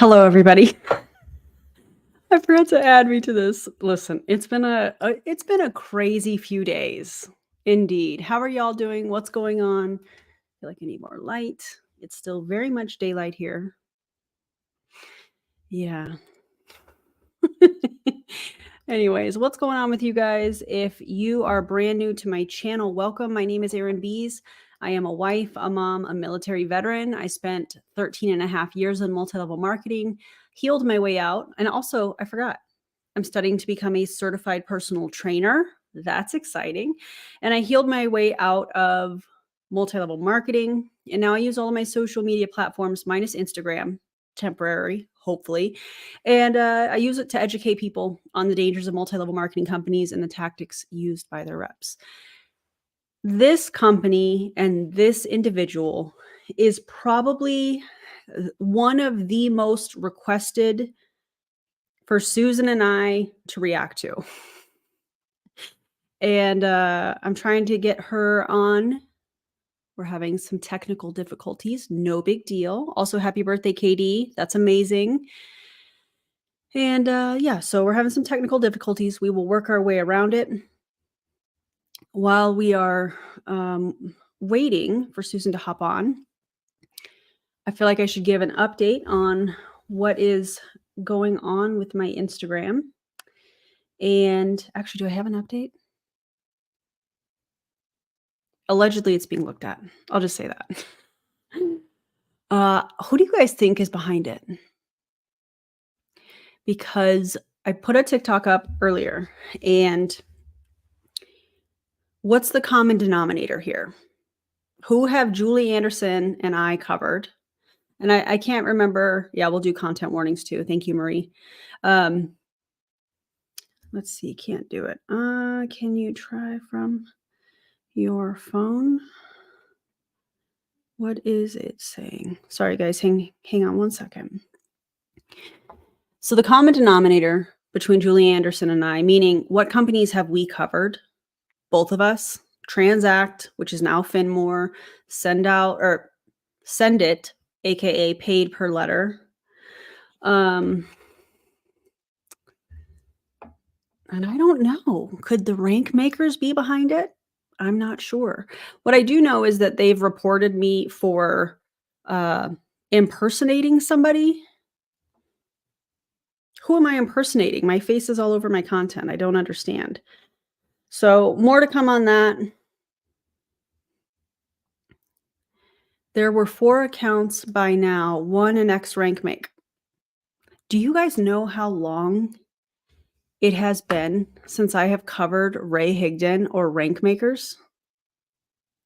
Hello, everybody. I forgot to add me to this. Listen, it's been a crazy few days, indeed. How are y'all doing? What's going on? Feel like I need more light. It's still very much daylight here. Yeah. Anyways, what's going on with you guys? If you are brand new to my channel, welcome. My name is Erin Bees. I am a wife, a mom, a military veteran. I spent 13 and a half years in multi-level marketing, healed my way out. And also, I forgot, I'm studying to become a certified personal trainer. That's exciting. And I healed my way out of multi-level marketing. And now I use all of my social media platforms minus Instagram, temporary, hopefully. And I use it to educate people on the dangers of multi-level marketing companies and the tactics used by their reps. This company and this individual is probably one of the most requested for Susan and I to react to. And I'm trying to get her on. We're having some technical difficulties. No big deal. Also, happy birthday, KD. That's amazing. And yeah, so we're having some technical difficulties. We will work our way around it. While we are waiting for Susan to hop on, I feel like I should give an update on what is going on with my Instagram. And actually, do I have an update? Allegedly, it's being looked at. I'll just say that. Who do you guys think is behind it? Because I put a TikTok up earlier, and what's the common denominator here? Who have Julie Anderson and I covered? And I can't remember. Yeah, we'll do content warnings too. Thank you, Marie. Let's see. Can't do it. Can you try from your phone? What is it saying? Sorry, guys. Hang on one second. So the common denominator between Julie Anderson and I, meaning what companies have we covered? Both of us. Transact, which is now Finmore, Send It, aka paid per letter. And I don't know. Could the rank makers be behind it? I'm not sure. What I do know is that they've reported me for impersonating somebody. Who am I impersonating? My face is all over my content. I don't understand. So more to come on that. There were 4 accounts by now, 1 an X rank make. Do you guys know how long it has been since I have covered Ray Higdon or rank makers?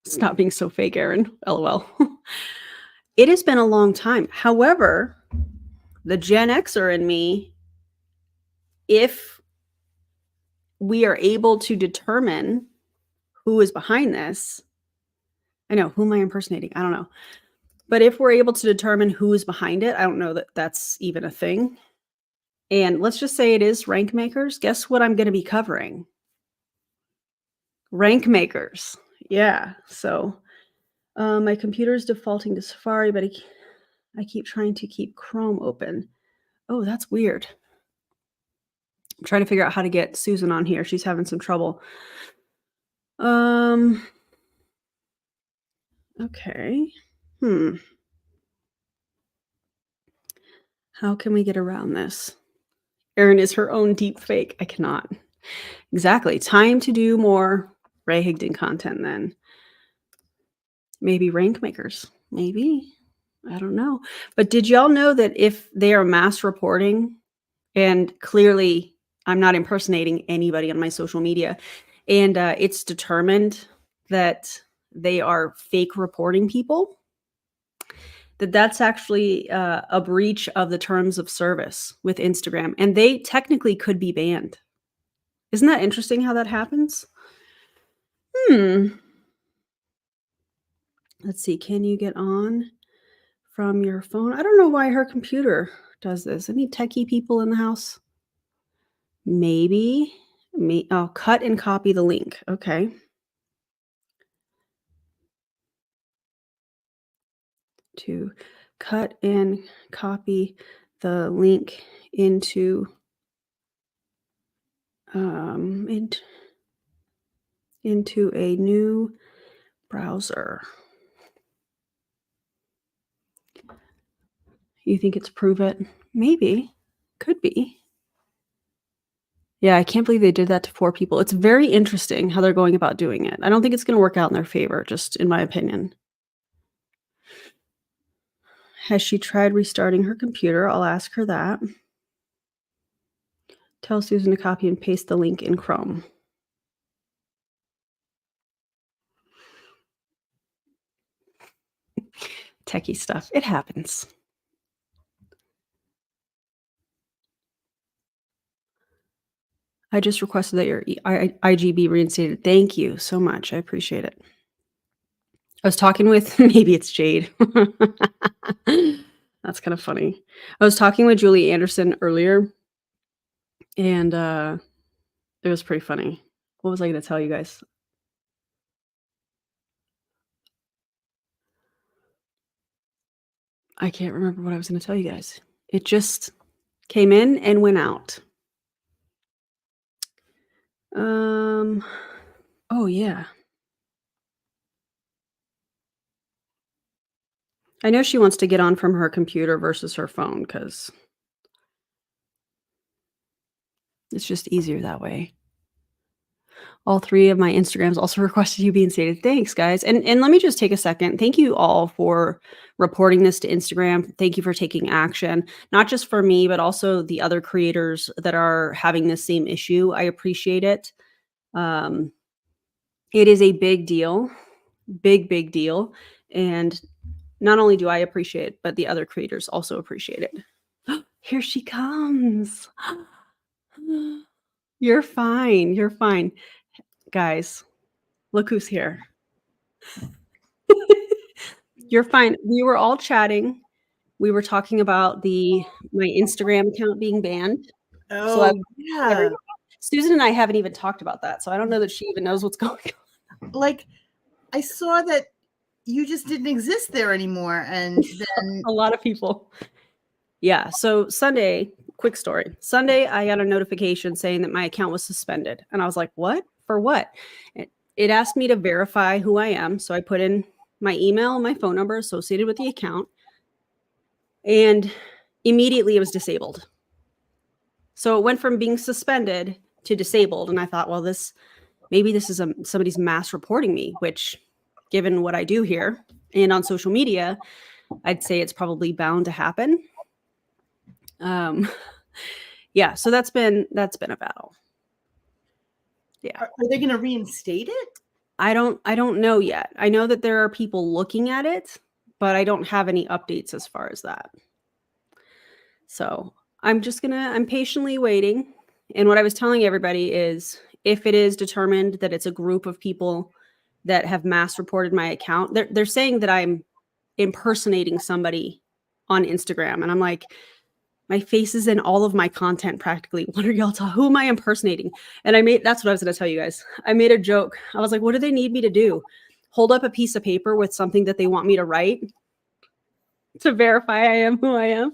Stop being so fake, Erin. LOL. It has been a long time. However, the Gen Xer in me, if we are able to determine who is behind this, I know, who am I impersonating? I don't know. But if we're able to determine who is behind it, I don't know that that's even a thing. And let's just say it is rank makers. Guess what I'm going to be covering? Rank makers. Yeah. So my computer is defaulting to Safari, but I keep trying to keep Chrome open. Oh, that's weird. I'm trying to figure out how to get Susan on here. She's having some trouble. Okay. How can we get around this? Erin is her own deep fake. I cannot. Exactly. Time to do more Ray Higdon content then. Maybe rank makers. Maybe. I don't know. But did y'all know that if they are mass reporting, and clearly I'm not impersonating anybody on my social media, and it's determined that they are fake reporting people, that's actually a breach of the terms of service with Instagram, and they technically could be banned. Isn't that interesting how that happens? Let's see. Can you get on from your phone? I don't know why her computer does this. Any techie people in the house? Maybe. Oh, cut and copy the link. Okay. To cut and copy the link into into a new browser. You think it's Prove It? Maybe. Could be. Yeah, I can't believe they did that to 4 people. It's very interesting how they're going about doing it. I don't think it's gonna work out in their favor, just in my opinion. Has she tried restarting her computer? I'll ask her that. Tell Susan to copy and paste the link in Chrome. Techie stuff. It happens. I just requested that your IG be reinstated. Thank you so much. I appreciate it. I was talking with maybe it's Jade. That's kind of funny. I was talking with Julie Anderson earlier, and it was pretty funny. What was I going to tell you guys? I can't remember what I was going to tell you guys. It just came in and went out. Oh yeah. I know she wants to get on from her computer versus her phone because it's just easier that way. All 3 of my Instagrams also requested you being stated. Thanks, guys. And let me just take a second. Thank you all for reporting this to Instagram. Thank you for taking action, not just for me, but also the other creators that are having this same issue. I appreciate it. It is a big deal, big deal. And not only do I appreciate it, but the other creators also appreciate it. Here she comes. You're fine. You're fine. Guys, look who's here. You're fine. We were all chatting. We were talking about my Instagram account being banned. So Oh, yeah. Susan and I haven't even talked about that, so I don't know that she even knows what's going on. Like, I saw that you just didn't exist there anymore, and then A lot of people. Yeah, so Sunday, quick story. Sunday, I got a notification saying that my account was suspended, and I was like, "What? For what?" It asked me to verify who I am, so I put in my email and my phone number associated with the account, and immediately it was disabled. So it went from being suspended to disabled, and I thought, well, maybe this is somebody's mass reporting me, which, given what I do here and on social media, I'd say it's probably bound to happen. Yeah, so that's been a battle. Yeah. Are they going to reinstate it? I don't know yet. I know that there are people looking at it, but I don't have any updates as far as that. So I'm patiently waiting. And what I was telling everybody is, if it is determined that it's a group of people that have mass reported my account, they're saying that I'm impersonating somebody on Instagram. And I'm like, my face is in all of my content practically. What are y'all talking? Who am I impersonating? And that's what I was going to tell you guys. I made a joke. I was like, what do they need me to do? Hold up a piece of paper with something that they want me to write to verify I am who I am?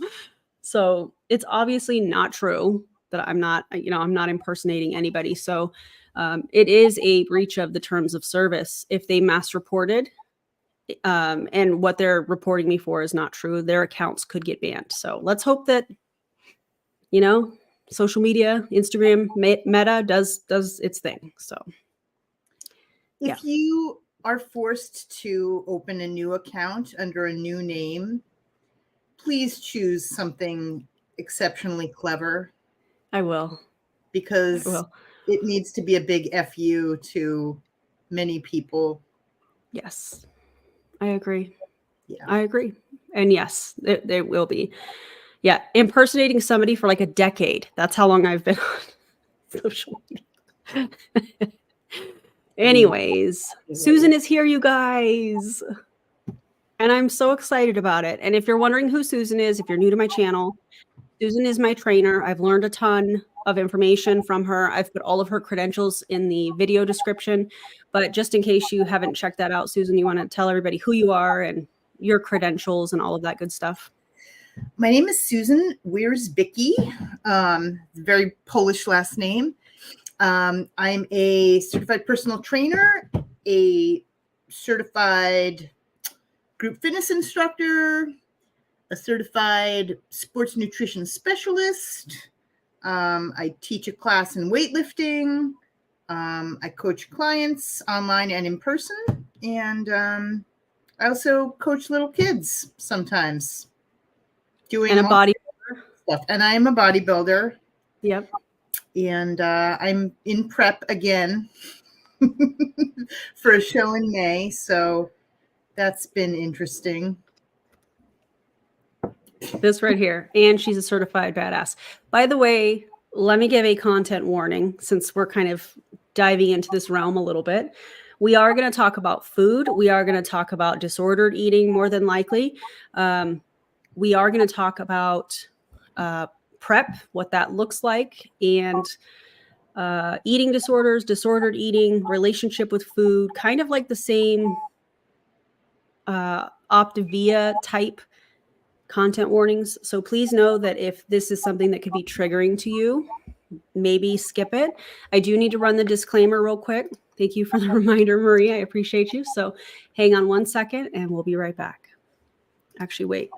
So it's obviously not true that I'm not impersonating anybody. So it is a breach of the terms of service if they mass reported and what they're reporting me for is not true. Their accounts could get banned. So let's hope that, social media, Instagram, Meta does its thing. So if you are forced to open a new account under a new name, please choose something exceptionally clever. I will. Because it needs to be a big FU to many people. Yes, I agree. Yeah. I agree. And yes, there will be. Yeah, impersonating somebody for like a decade. That's how long I've been on social media. Anyways, Susan is here, you guys. And I'm so excited about it. And if you're wondering who Susan is, if you're new to my channel, Susan is my trainer. I've learned a ton of information from her. I've put all of her credentials in the video description. But just in case you haven't checked that out, Susan, you want to tell everybody who you are and your credentials and all of that good stuff? My name is Susan Wierzbicki, very Polish last name. I'm a certified personal trainer, a certified group fitness instructor, a certified sports nutrition specialist. I teach a class in weightlifting. I coach clients online and in person. And I also coach little kids sometimes. Doing And a body stuff. And I am a bodybuilder. Yep. And I'm in prep again for a show in May. So that's been interesting. This right here. And she's a certified badass. By the way, let me give a content warning since we're kind of diving into this realm a little bit. We are going to talk about food. We are going to talk about disordered eating more than likely. We are going to talk about prep, what that looks like, and eating disorders, disordered eating, relationship with food, kind of like the same Optavia type content warnings. So please know that if this is something that could be triggering to you, maybe skip it. I do need to run the disclaimer real quick. Thank you for the reminder, Marie. I appreciate you. So hang on 1 second and we'll be right back. Actually, wait.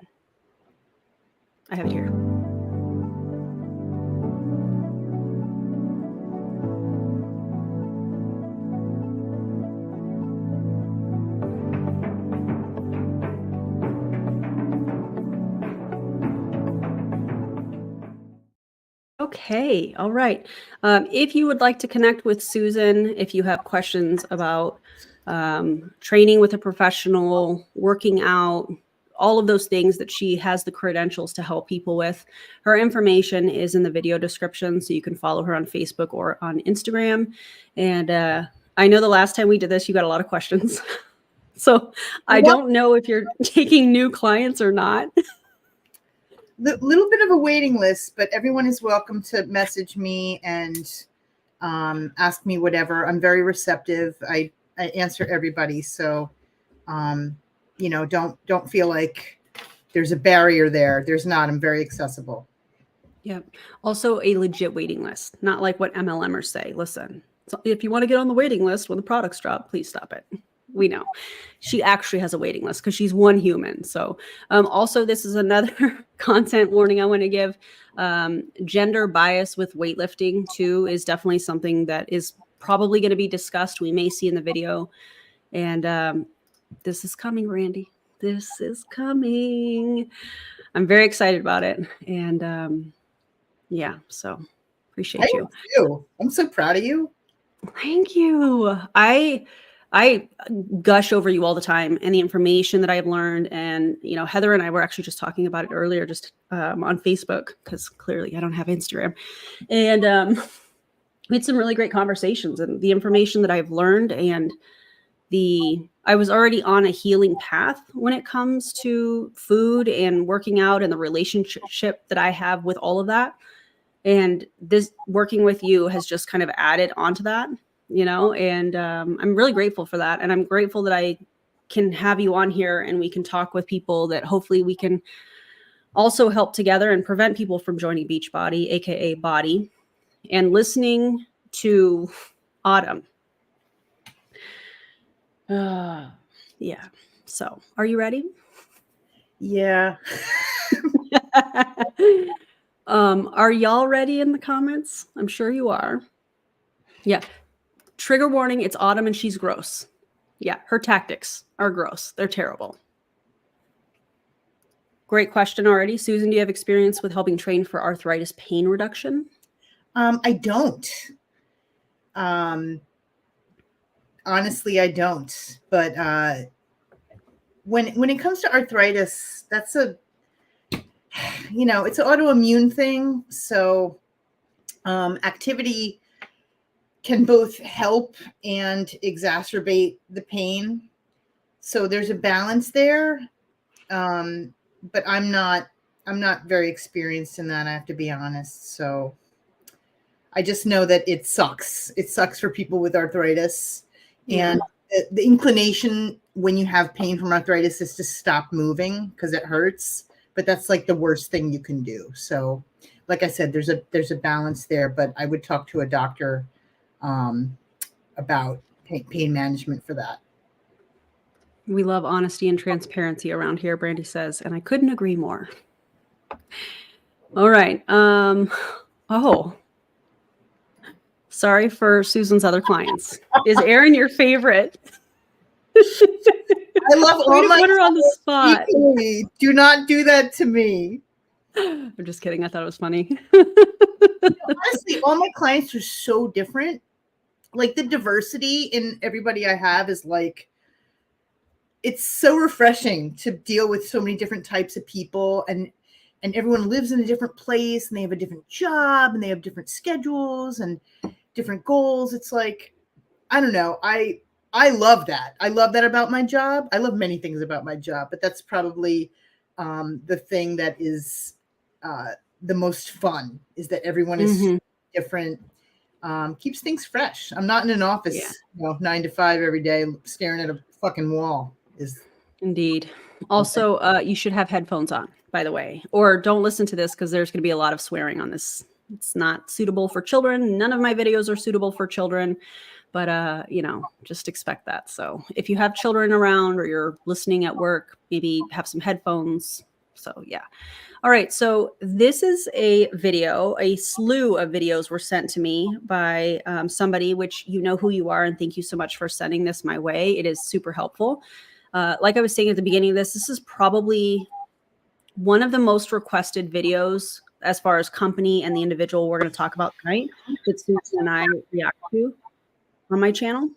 I have it here. Okay. All right. If you would like to connect with Susan, if you have questions about training with a professional, working out, all of those things that she has the credentials to help people with, her information is in the video description. So you can follow her on Facebook or on Instagram. And I know the last time we did this, you got a lot of questions. So I don't know if you're taking new clients or not. Little bit of a waiting list, but everyone is welcome to message me and ask me whatever. I'm very receptive. I answer everybody. So, don't feel like there's a barrier there. There's not. I'm very accessible. Yep. Also a legit waiting list, not like what MLMers say. Listen, so if you want to get on the waiting list when the products drop, please stop it. We know she actually has a waiting list because she's one human. So also this is another content warning I want to give. Gender bias with weightlifting too is definitely something that is probably going to be discussed. We may see in the video. And this is coming, Randy. This is coming. I'm very excited about it. And yeah, so appreciate you. I'm so proud of you. Thank you. I gush over you all the time and the information that I've learned. And, Heather and I were actually just talking about it earlier, just on Facebook, because clearly I don't have Instagram. And we had some really great conversations, and the information that I've learned, and I was already on a healing path when it comes to food and working out and the relationship that I have with all of that. And this working with you has just kind of added onto that. And I'm really grateful for that. And I'm grateful that I can have you on here and we can talk with people that hopefully we can also help together and prevent people from joining Beachbody, AKA Body, and listening to Autumn. Yeah. So are you ready? Yeah. Are y'all ready in the comments? I'm sure you are. Yeah. Trigger warning, it's Autumn and she's gross. Yeah, her tactics are gross. They're terrible. Great question already. Susan, do you have experience with helping train for arthritis pain reduction? I don't. Honestly, I don't. But when it comes to arthritis, that's it's an autoimmune thing. So activity can both help and exacerbate the pain. So there's a balance there. But I'm not very experienced in that, I have to be honest. So I just know that it sucks. It sucks for people with arthritis. And the inclination when you have pain from arthritis is to stop moving because it hurts. but that's like the worst thing you can do. So like I said, there's a balance there, but I would talk to a doctor about pain management for that. We love honesty and transparency around here, Brandy says, and I couldn't agree more. All right. Oh, sorry for Susan's other clients. Is Erin your favorite? I love all my put her on the spot. equally. Do not do that to me. I'm just kidding. I thought it was funny. Honestly, all my clients are so different. Like the diversity in everybody I have is like, it's so refreshing to deal with so many different types of people, and everyone lives in a different place and they have a different job and they have different schedules and different goals. It's like, I don't know. I love that. I love that about my job. I love many things about my job, but that's probably the thing that is the most fun, is that everyone is different. Keeps things fresh. I'm not in an office, 9 to 5 every day staring at a fucking wall. Indeed. Also, you should have headphones on, by the way, or don't listen to this because there's going to be a lot of swearing on this. It's not suitable for children. None of my videos are suitable for children, but just expect that. So if you have children around or you're listening at work, maybe have some headphones. So yeah. All right. So this is a video. A slew of videos were sent to me by somebody, which you know who you are, and thank you so much for sending this my way. It is super helpful. Like I was saying at the beginning of this is probably one of the most requested videos as far as company and the individual we're going to talk about tonight that Susan and I react to on my channel.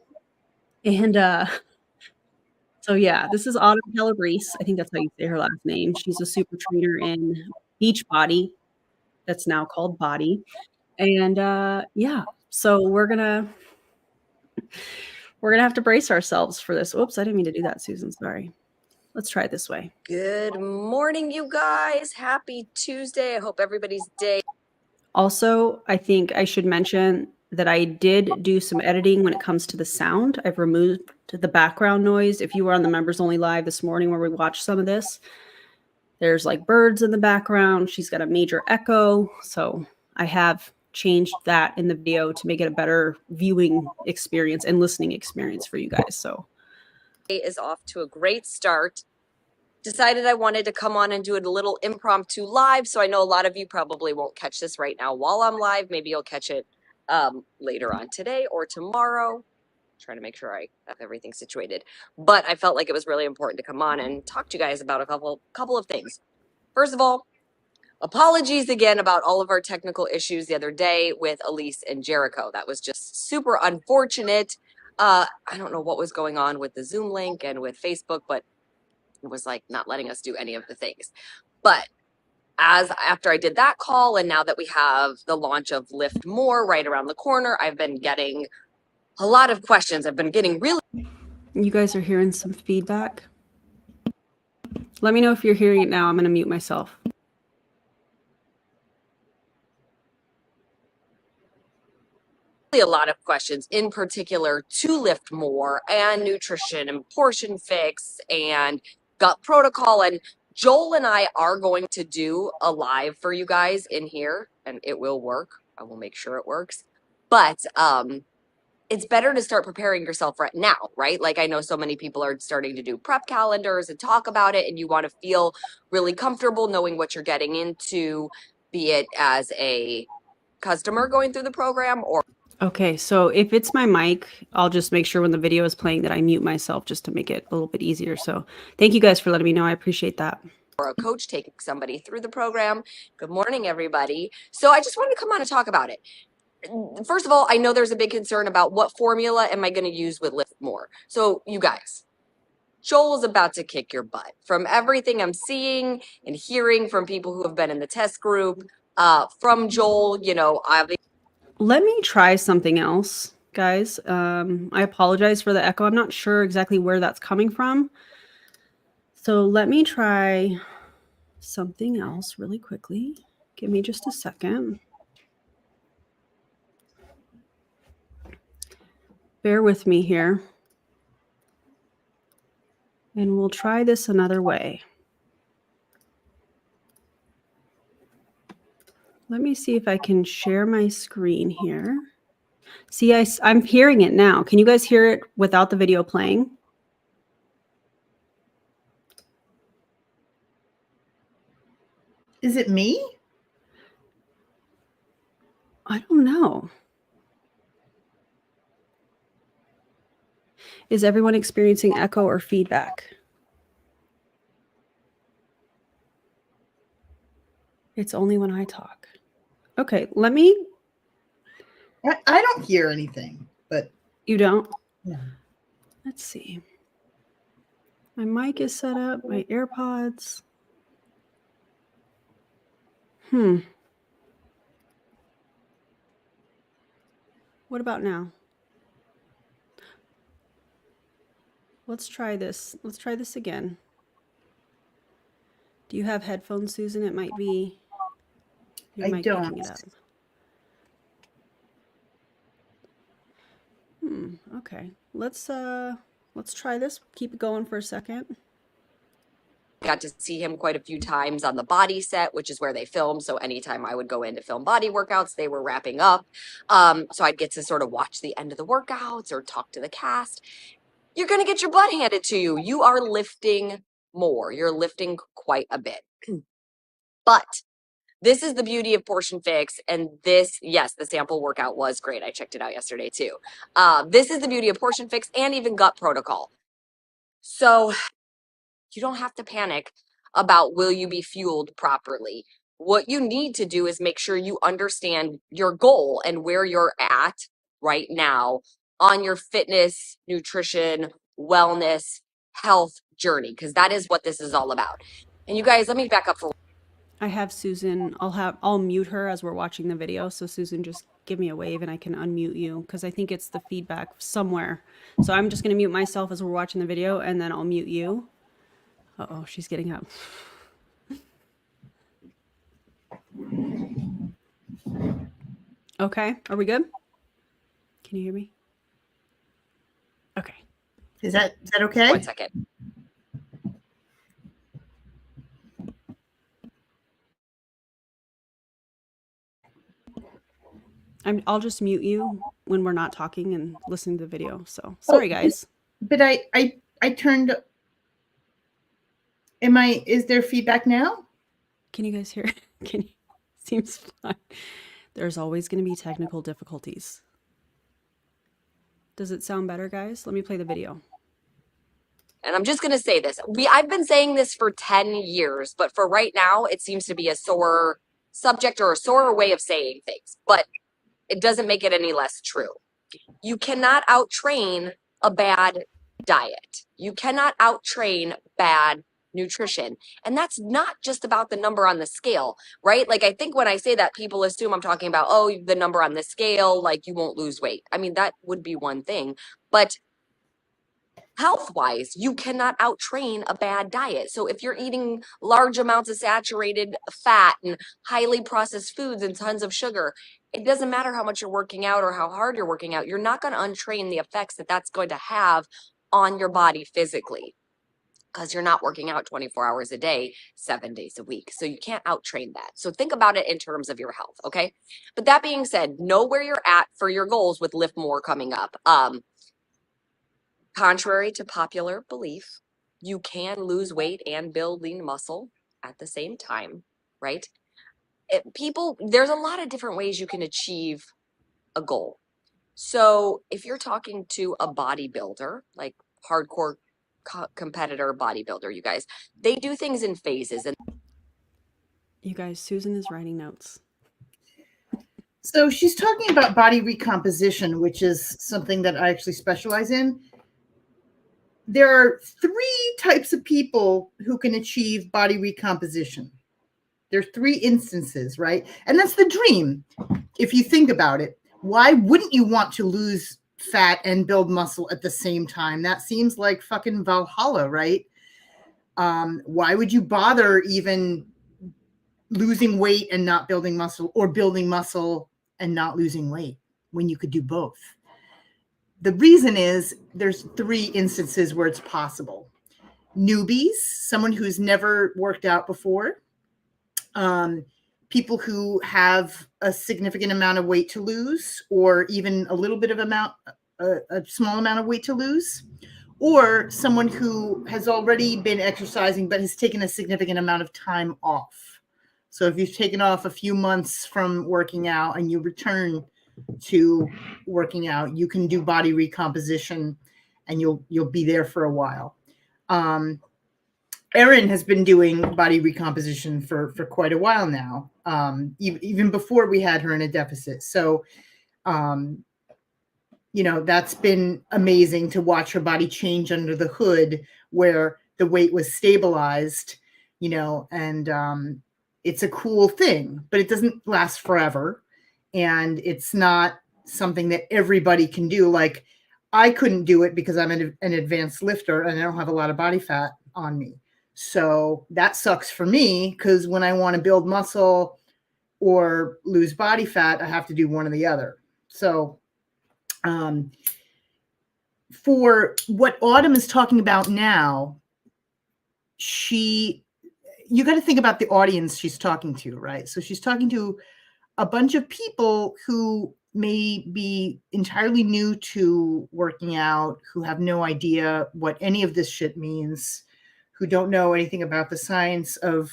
And so yeah, this is Autumn Calabrese. I think that's how you say her last name. She's a super trainer in Beachbody, that's now called Body. And yeah, so we're gonna have to brace ourselves for this. Oops, I didn't mean to do that, Susan. Sorry. Let's try it this way. Good morning, you guys. Happy Tuesday. I hope everybody's day. Also, I think I should mention that I did do some editing when it comes to the sound. I've removed the background noise. If you were on the members only live this morning where we watched some of this, there's like birds in the background. She's got a major echo. So I have changed that in the video to make it a better viewing experience and listening experience for you guys. So is off to a great start. Decided I wanted to come on and do it a little impromptu live. So I know a lot of you probably won't catch this right now while I'm live. Maybe you'll catch it later on today or tomorrow. Trying to make sure I have everything situated. But I felt like it was really important to come on and talk to you guys about a couple of things. First of all, apologies again about all of our technical issues the other day with Elise and Jericho. That was just super unfortunate. I don't know what was going on with the Zoom link and with Facebook, but it was like not letting us do any of the things. But after I did that call, and now that we have the launch of Lift More right around the corner, I've been getting a lot of questions. I've been getting really. you guys are hearing some feedback. Let me know if you're hearing it now. I'm going to mute myself. A lot of questions in particular to Lift More and nutrition and portion fix and gut protocol. And Joel and I are going to do a live for you guys in here, and it will work. I will make sure it works. But it's better to start preparing yourself right now, right? Like I know so many people are starting to do prep calendars and talk about it, and you want to feel really comfortable knowing what you're getting into, be it as a customer going through the program or. Okay, so if it's my mic, I'll just make sure when the video is playing that I mute myself just to make it a little bit easier. So thank you guys for letting me know. I appreciate that. Or a coach taking somebody through the program. Good morning, everybody. So I just wanted to come on and talk about it. First of all, I know there's a big concern about what formula am I going to use with Lift More. So you guys, Joel's about to kick your butt. From everything I'm seeing and hearing from people who have been in the test group, from Joel, Let me try something else, guys. I apologize for the echo. I'm not sure exactly where that's coming from. So let me try something else really quickly. Give me just a second. Bear with me here. And we'll try this another way. Let me see if I can share my screen here. See, I'm hearing it now. Can you guys hear it without the video playing? Is it me? I don't know. Is everyone experiencing echo or feedback? It's only when I talk. Okay, let me. I don't hear anything, but. You don't? No. Let's see. My mic is set up, my AirPods. What about now? Let's try this. Let's try this again. Do you have headphones, Susan? It might be your mic picking it up. Okay. Let's try this. Keep it going for a second. Got to see him quite a few times on the body set, which is where they film. So anytime I would go in to film body workouts, they were wrapping up. So I'd get to sort of watch the end of the workouts or talk to the cast. You're going to get your butt handed to you. You are lifting more. You're lifting quite a bit. But this is the beauty of Portion Fix. And this, yes, the sample workout was great. I checked it out yesterday too. This is the beauty of Portion Fix and even Gut Protocol. So you don't have to panic about will you be fueled properly. What you need to do is make sure you understand your goal and where you're at right now on your fitness, nutrition, wellness, health journey, because that is what this is all about. And you guys, let me back up for. I have Susan. I'll mute her as we're watching the video. So Susan, just give me a wave and I can unmute you because I think it's the feedback somewhere. So I'm just going to mute myself as we're watching the video and then I'll mute you. Uh-oh, she's getting up. Okay, are we good? Can you hear me? Okay. Is that okay? 1 second. I'll just mute you when we're not talking and listening to the video. So sorry, guys. But I turned. Is there feedback now? Can you guys hear? Seems fine. There's always going to be technical difficulties. Does it sound better, guys? Let me play the video. And I'm just going to say this. I've been saying this for 10 years, but for right now, it seems to be a sore subject or a sore way of saying things. But it doesn't make it any less true. You cannot out-train a bad diet. You cannot out-train bad nutrition. And that's not just about the number on the scale, right? Like, I think when I say that, people assume I'm talking about, oh, the number on the scale, like you won't lose weight. I mean, that would be one thing. But health-wise, you cannot out-train a bad diet. So if you're eating large amounts of saturated fat and highly processed foods and tons of sugar, it doesn't matter how much you're working out or how hard you're working out. You're not going to untrain the effects that that's going to have on your body physically because you're not working out 24 hours a day, 7 days a week. So you can't out-train that. So think about it in terms of your health, okay? But that being said, know where you're at for your goals with Lift More coming up. Contrary to popular belief, you can lose weight and build lean muscle at the same time, right? There's a lot of different ways you can achieve a goal. So if you're talking to a bodybuilder, like hardcore competitor bodybuilder, you guys, they do things in phases. And you guys, Susan is writing notes. So she's talking about body recomposition, which is something that I actually specialize in. There are 3 types of people who can achieve body recomposition. There's 3 instances, right? And that's the dream. If you think about it, why wouldn't you want to lose fat and build muscle at the same time? That seems like fucking Valhalla, right? Why would you bother even losing weight and not building muscle, or building muscle and not losing weight when you could do both? The reason is there's 3 instances where it's possible. Newbies, someone who's never worked out before. People people who have a significant amount of weight to lose, or even a little bit of a small amount of weight to lose, or someone who has already been exercising but has taken a significant amount of time off. So if you've taken off a few months from working out and you return to working out, you can do body recomposition and you'll be there for a while. Erin has been doing body recomposition for quite a while now, even before we had her in a deficit. So, that's been amazing to watch her body change under the hood where the weight was stabilized, and it's a cool thing, but it doesn't last forever. And it's not something that everybody can do. Like, I couldn't do it because I'm an advanced lifter and I don't have a lot of body fat on me. So that sucks for me, because when I want to build muscle or lose body fat, I have to do one or the other. So for what Autumn is talking about now, you got to think about the audience she's talking to, right? So she's talking to a bunch of people who may be entirely new to working out, who have no idea what any of this shit means, who don't know anything about the science of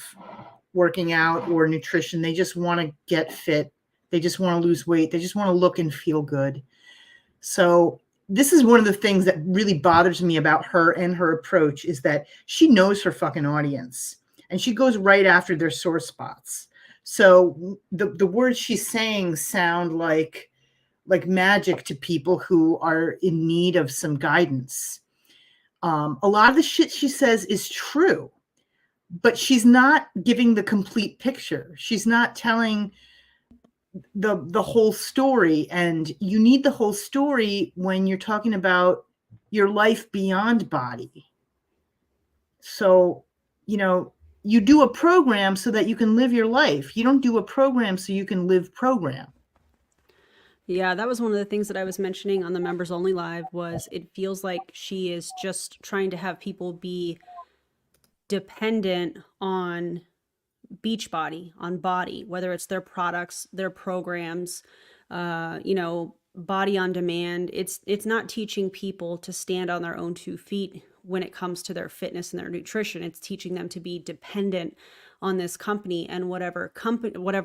working out or nutrition. They just want to get fit. They just want to lose weight. They just want to look and feel good. So this is one of the things that really bothers me about her and her approach, is that she knows her fucking audience and she goes right after their sore spots. So the words she's saying sound like magic to people who are in need of some guidance. A lot of the shit she says is true, but she's not giving the complete picture. She's not telling the whole story. And you need the whole story when you're talking about your life beyond body. So, you do a program so that you can live your life. You don't do a program so you can live program. Yeah, that was one of the things that I was mentioning on the members only live, was it feels like she is just trying to have people be dependent on Beachbody, on body, whether it's their products, their programs, body on demand. It's not teaching people to stand on their own 2 feet when it comes to their fitness and their nutrition. It's teaching them to be dependent on this company and whatever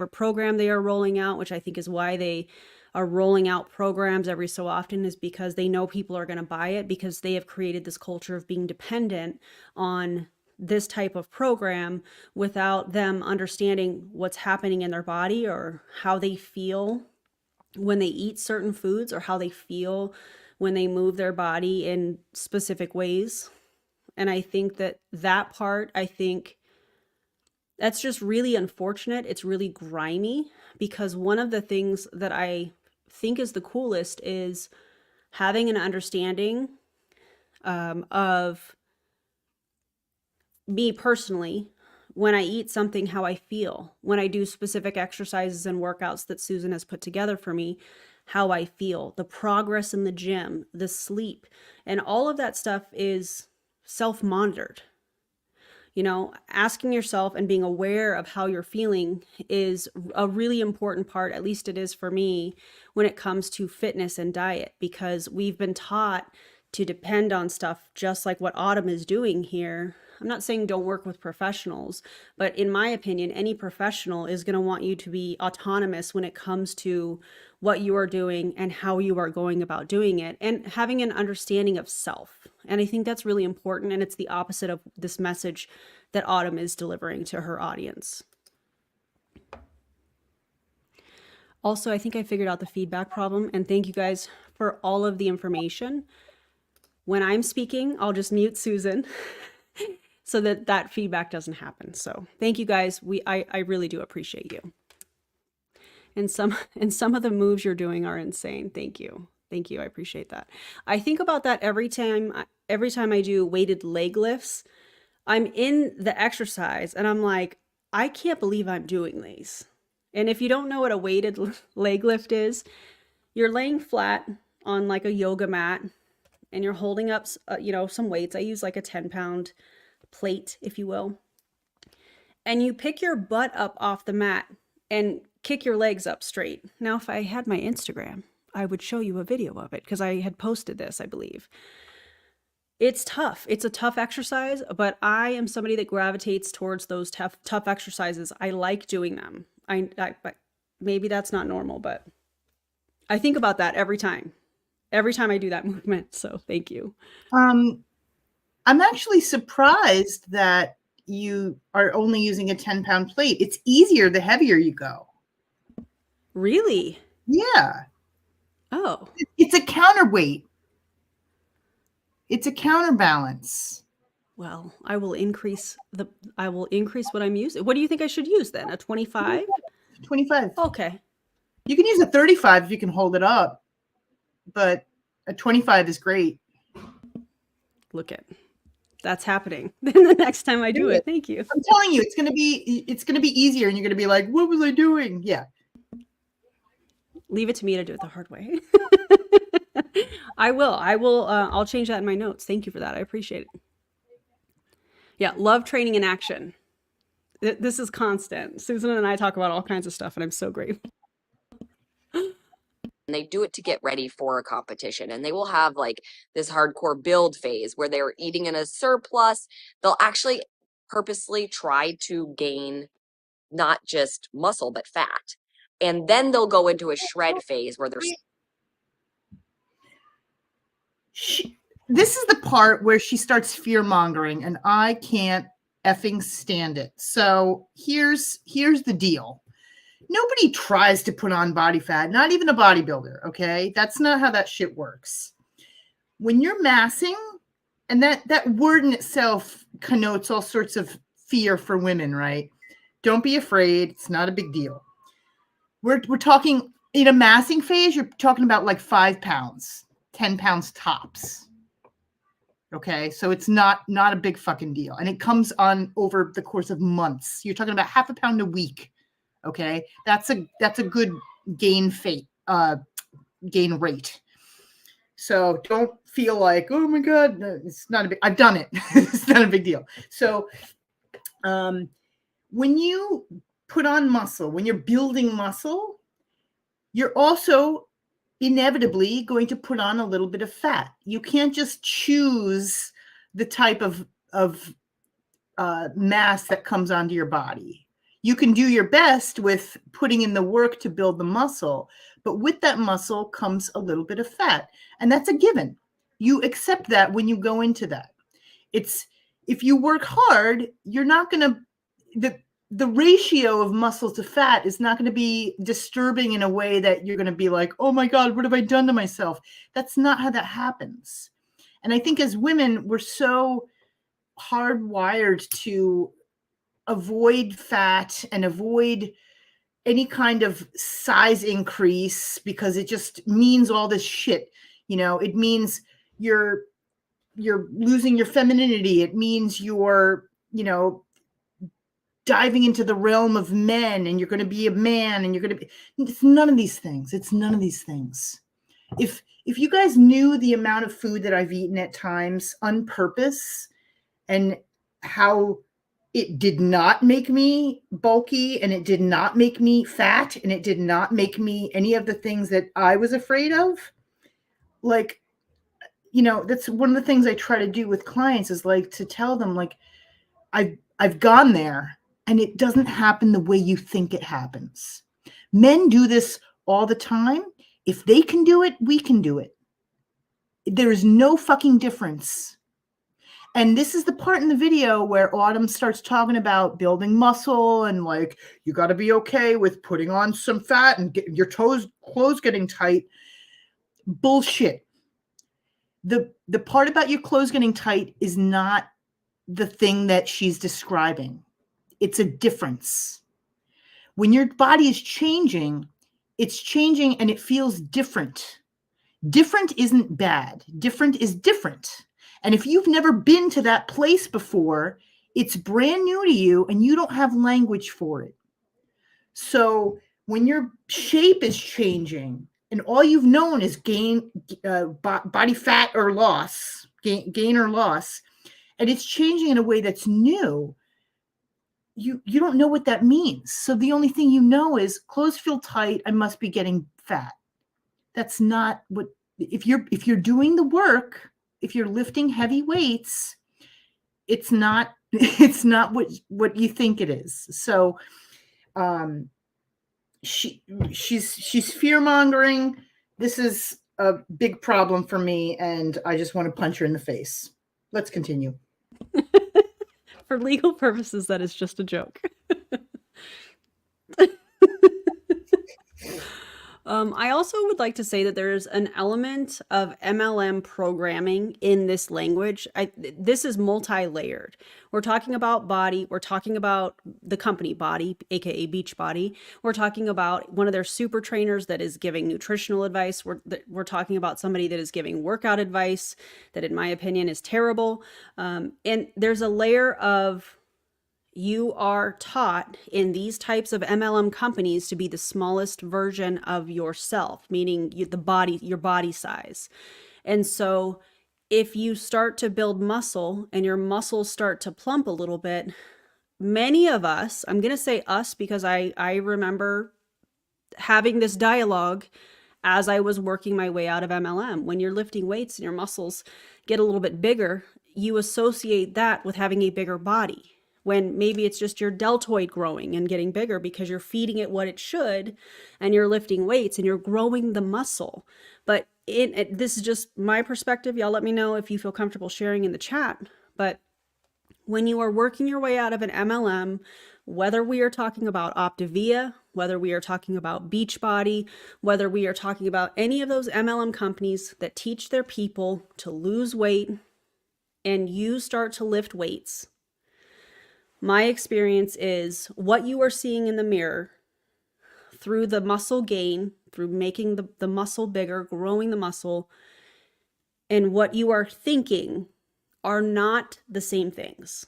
program they are rolling out, which I think is why they are rolling out programs every so often, is because they know people are going to buy it, because they have created this culture of being dependent on this type of program without them understanding what's happening in their body or how they feel when they eat certain foods, or how they feel when they move their body in specific ways. And I think that part, that's just really unfortunate. It's really grimy, because one of the things that I think is the coolest is having an understanding of me personally, when I eat something, how I feel, when I do specific exercises and workouts that Susan has put together for me, how I feel, the progress in the gym, the sleep, and all of that stuff is self-monitored. Asking yourself and being aware of how you're feeling is a really important part, at least it is for me, when it comes to fitness and diet, because we've been taught to depend on stuff just like what Autumn is doing here. I'm not saying don't work with professionals, but in my opinion, any professional is going to want you to be autonomous when it comes to what you are doing and how you are going about doing it, and having an understanding of self. And I think that's really important. And it's the opposite of this message that Autumn is delivering to her audience. Also, I think I figured out the feedback problem, and thank you guys for all of the information. When I'm speaking, I'll just mute Susan so that feedback doesn't happen. So thank you guys. I really do appreciate you. And some of the moves you're doing are insane. Thank you. Thank you. I appreciate that. I think about that every time I do weighted leg lifts. I'm in the exercise and I'm like, I can't believe I'm doing these. And if you don't know what a weighted leg lift is, you're laying flat on like a yoga mat and you're holding up, some weights. I use like a 10-pound plate, if you will. And you pick your butt up off the mat and kick your legs up straight. Now, if I had my Instagram, I would show you a video of it because I had posted this, I believe. It's tough. It's a tough exercise, but I am somebody that gravitates towards those tough exercises. I like doing them. But maybe that's not normal, but I think about that every time I do that movement. So thank you. I'm actually surprised that you are only using a 10-pound plate. It's easier the heavier you go. Really? Yeah. Oh. It's a counterweight. It's a counterbalance. Well, I will increase what I'm using. What do you think I should use then? A 25? 25. Okay. You can use a 35 if you can hold it up, but a 25 is great. Look at that's happening. Then the next time I do it. Thank you. I'm telling you, it's gonna be easier, and you're gonna be like, what was I doing? Yeah. Leave it to me to do it the hard way. I will. I'll change that in my notes. Thank you for that. I appreciate it. Yeah, love training in action. This is constant. Susan and I talk about all kinds of stuff, and I'm so grateful. And they do it to get ready for a competition, and they will have like this hardcore build phase where they're eating in a surplus. They'll actually purposely try to gain not just muscle but fat, and then they'll go into a shred phase where they're this is the part where she starts fear mongering, and I can't effing stand it. So here's the deal. Nobody tries to put on body fat, not even a bodybuilder, okay? That's not how that shit works. When you're massing, and that word in itself connotes all sorts of fear for women, right? Don't be afraid. It's not a big deal. We're talking in a massing phase, you're talking about like 5 pounds, 10 pounds tops. Okay, so it's not a big fucking deal. And it comes on over the course of months. You're talking about half a pound a week. Okay, that's a good gain rate. So don't feel like, oh my God, no, it's not a big, I've done it. It's not a big deal. So when you put on muscle, when you're building muscle, you're also inevitably going to put on a little bit of fat. You can't just choose the type of mass that comes onto your body. You can do your best with putting in the work to build the muscle, but with that muscle comes a little bit of fat. And that's a given. You accept that when you go into that. It's, if you work hard, you're not going to, the ratio of muscle to fat is not going to be disturbing in a way that you're going to be like, oh my God, what have I done to myself? That's not how that happens. And I think as women, we're so hardwired to avoid fat and avoid any kind of size increase because it just means all this shit. You know, it means you're losing your femininity. It means you're, you know, diving into the realm of men and you're going to be a man and you're going to be, it's none of these things. It's none of these things. If you guys knew the amount of food that I've eaten at times on purpose and how it did not make me bulky and it did not make me fat and it did not make me any of the things that I was afraid of, like, you know, that's one of the things I try to do with clients is like to tell them, like, I've gone there and it doesn't happen the way you think it happens. Men do this all the time. If they can do it, we can do it. There is no fucking difference. And this is the part in the video where Autumn starts talking about building muscle and like, you got to be okay with putting on some fat and get your clothes getting tight. Bullshit. The part about your clothes getting tight is not the thing that she's describing. It's a difference. When your body is changing, it's changing and it feels different. Different isn't bad. Different is different. And if you've never been to that place before, it's brand new to you and you don't have language for it. So when your shape is changing and all you've known is gain, body fat or loss, gain or loss, and it's changing in a way that's new, you don't know what that means. So the only thing you know is clothes feel tight, I must be getting fat. That's not what, if you're doing the work, if you're lifting heavy weights, it's not what you think it is. So she's fear-mongering. This is a big problem for me, and I just want to punch her in the face. Let's continue. For legal purposes, that is just a joke. I also would like to say that there's an element of MLM programming in this language. This is multi-layered. We're talking about body. We're talking about the company Body, aka Beachbody. We're talking about one of their super trainers that is giving nutritional advice. We're talking about somebody that is giving workout advice that, in my opinion, is terrible. And there's a layer of, you are taught in these types of MLM companies to be the smallest version of yourself, meaning your body size. And so if you start to build muscle and your muscles start to plump a little bit, many of us, I'm going to say us because I remember having this dialogue as I was working my way out of MLM. When you're lifting weights and your muscles get a little bit bigger, you associate that with having a bigger body, when maybe it's just your deltoid growing and getting bigger because you're feeding it what it should and you're lifting weights and you're growing the muscle. But this is just my perspective. Y'all let me know if you feel comfortable sharing in the chat. But when you are working your way out of an MLM, whether we are talking about Optavia, whether we are talking about Beachbody, whether we are talking about any of those MLM companies that teach their people to lose weight, and you start to lift weights, my experience is what you are seeing in the mirror through the muscle gain, through making the muscle bigger, growing the muscle, and what you are thinking are not the same things.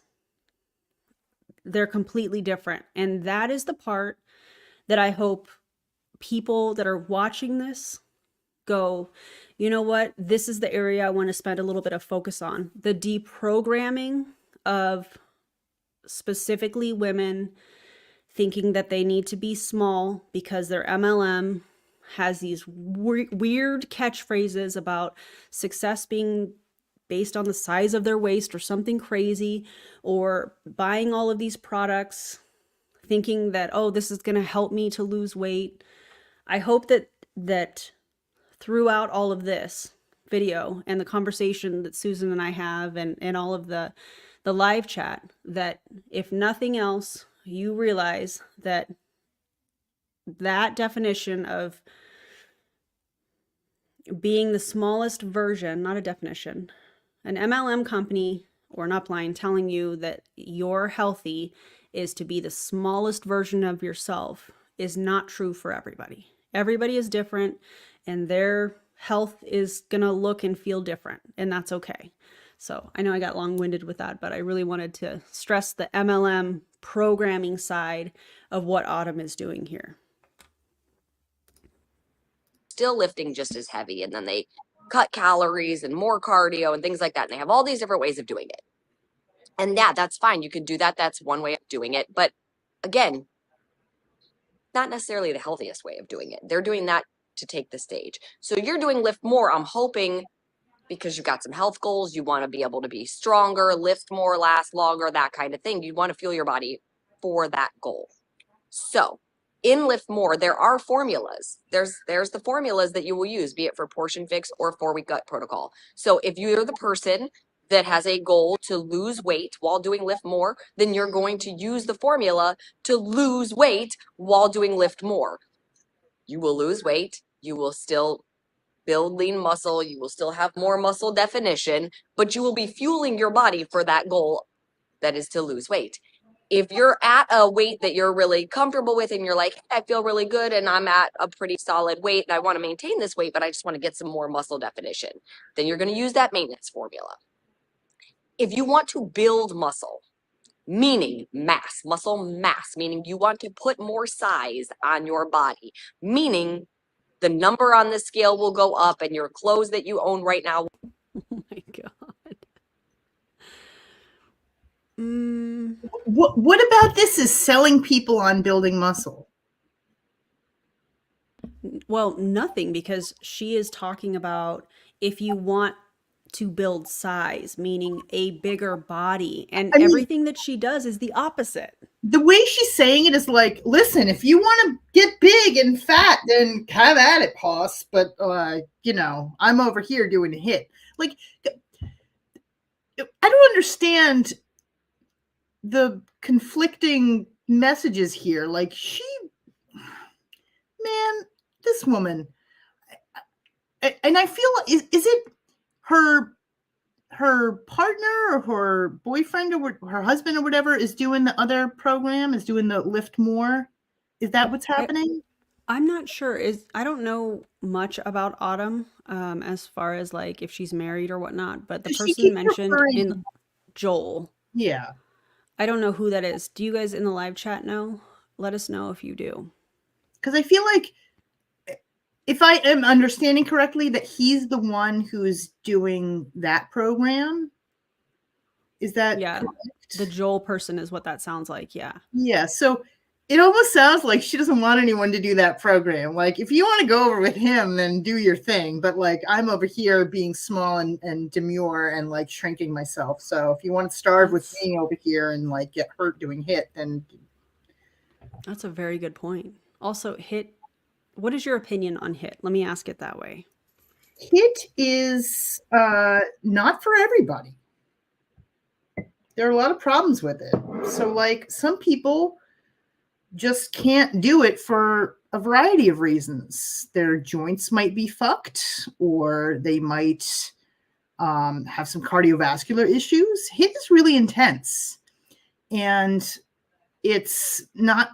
They're completely different. And that is the part that I hope people that are watching this go, you know what? This is the area I want to spend a little bit of focus on. The deprogramming of specifically women thinking that they need to be small because their MLM has these weird catchphrases about success being based on the size of their waist or something crazy, or buying all of these products thinking that, oh, this is going to help me to lose weight. I hope that throughout all of this video and the conversation that Susan and I have, and all of the live chat, that if nothing else, you realize that definition of being the smallest version, not a definition, an MLM company or an upline telling you that you're healthy is to be the smallest version of yourself, is not true for everybody. Everybody is different, and their health is going to look and feel different, and that's okay. So I know I got long-winded with that, but I really wanted to stress the MLM programming side of what Autumn is doing here. Still lifting just as heavy, and then they cut calories and more cardio and things like that. And they have all these different ways of doing it. And yeah, that's fine. You can do that. That's one way of doing it. But again, not necessarily the healthiest way of doing it. They're doing that to take the stage. So you're doing lift more, I'm hoping, because you've got some health goals. You want to be able to be stronger, lift more, last longer, that kind of thing. You want to fuel your body for that goal. So in Lift More, there are formulas. There's the formulas that you will use, be it for portion fix or 4-week gut protocol. So if you're the person that has a goal to lose weight while doing Lift More, then you're going to use the formula to lose weight while doing Lift More. You will lose weight. You will still build lean muscle. You will still have more muscle definition, but you will be fueling your body for that goal that is to lose weight. If you're at a weight that you're really comfortable with and you're like, hey, I feel really good and I'm at a pretty solid weight and I want to maintain this weight, but I just want to get some more muscle definition, then you're going to use that maintenance formula. If you want to build muscle, meaning mass, muscle mass, meaning you want to put more size on your body, meaning the number on the scale will go up and your clothes that you own right now. Oh my God. What about this is selling people on building muscle? Well, nothing, because she is talking about if you want to build size, meaning a bigger body, and I mean, everything that she does is the opposite. the way she's saying it is like, listen, if you want to get big and fat, then have at it, Hoss. But I'm over here doing a hit. Like, I don't understand the conflicting messages here. Like, man, this woman, and I feel, is it her partner or her boyfriend or her husband or whatever is doing the other program, is doing the Lift More? Is that what's happening? I'm not sure. I don't know much about Autumn, as far as like if she's married or whatnot, but the She person keeps mentioned in referring. Joel, Yeah, I don't know who that is. Do you guys in the live chat know? Let us know if you do. because I feel like, if I am understanding correctly, that he's the one who's doing that program. Is that Yeah, correct? the Joel person is what that sounds like. Yeah. Yeah. So it almost sounds like she doesn't want anyone to do that program. Like, if you want to go over with him, then do your thing. But like, I'm over here being small and demure and like shrinking myself. So if you want to starve with me over here and like get hurt doing hit, then That's a very good point. Also, hit. What is your opinion on hit? Let me ask it that way. hit is not for everybody. There are a lot of problems with it. So like, some people just can't do it for a variety of reasons. Their joints might be fucked, or they might have some cardiovascular issues. HIIT is really intense, and it's not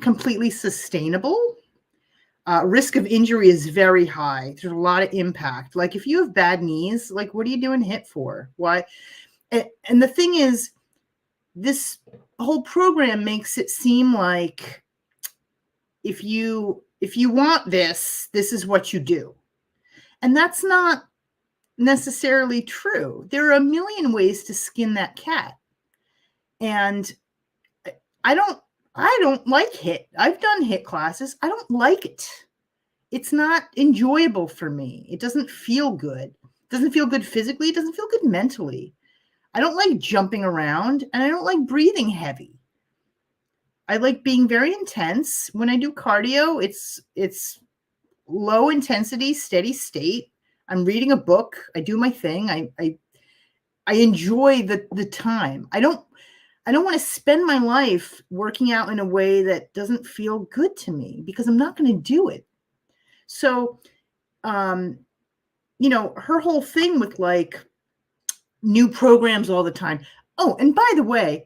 completely sustainable. Risk of injury is very high. There's a lot of impact. Like, if you have bad knees, like, what are you doing HIIT for? Why? And the thing is, this whole program makes it seem like if you want this is what you do. And that's not necessarily true. There are a million ways to skin that cat. And I don't like HIIT. I've done HIIT classes. I don't like it. It's not enjoyable for me. It doesn't feel good. It doesn't feel good physically. It doesn't feel good mentally. I don't like jumping around, and I don't like breathing heavy. I like being very intense. When I do cardio, it's low intensity, steady state. I'm reading a book. I do my thing. I enjoy the time. I don't want to spend my life working out in a way that doesn't feel good to me, because I'm not going to do it. So, her whole thing with like new programs all the time. Oh, and by the way,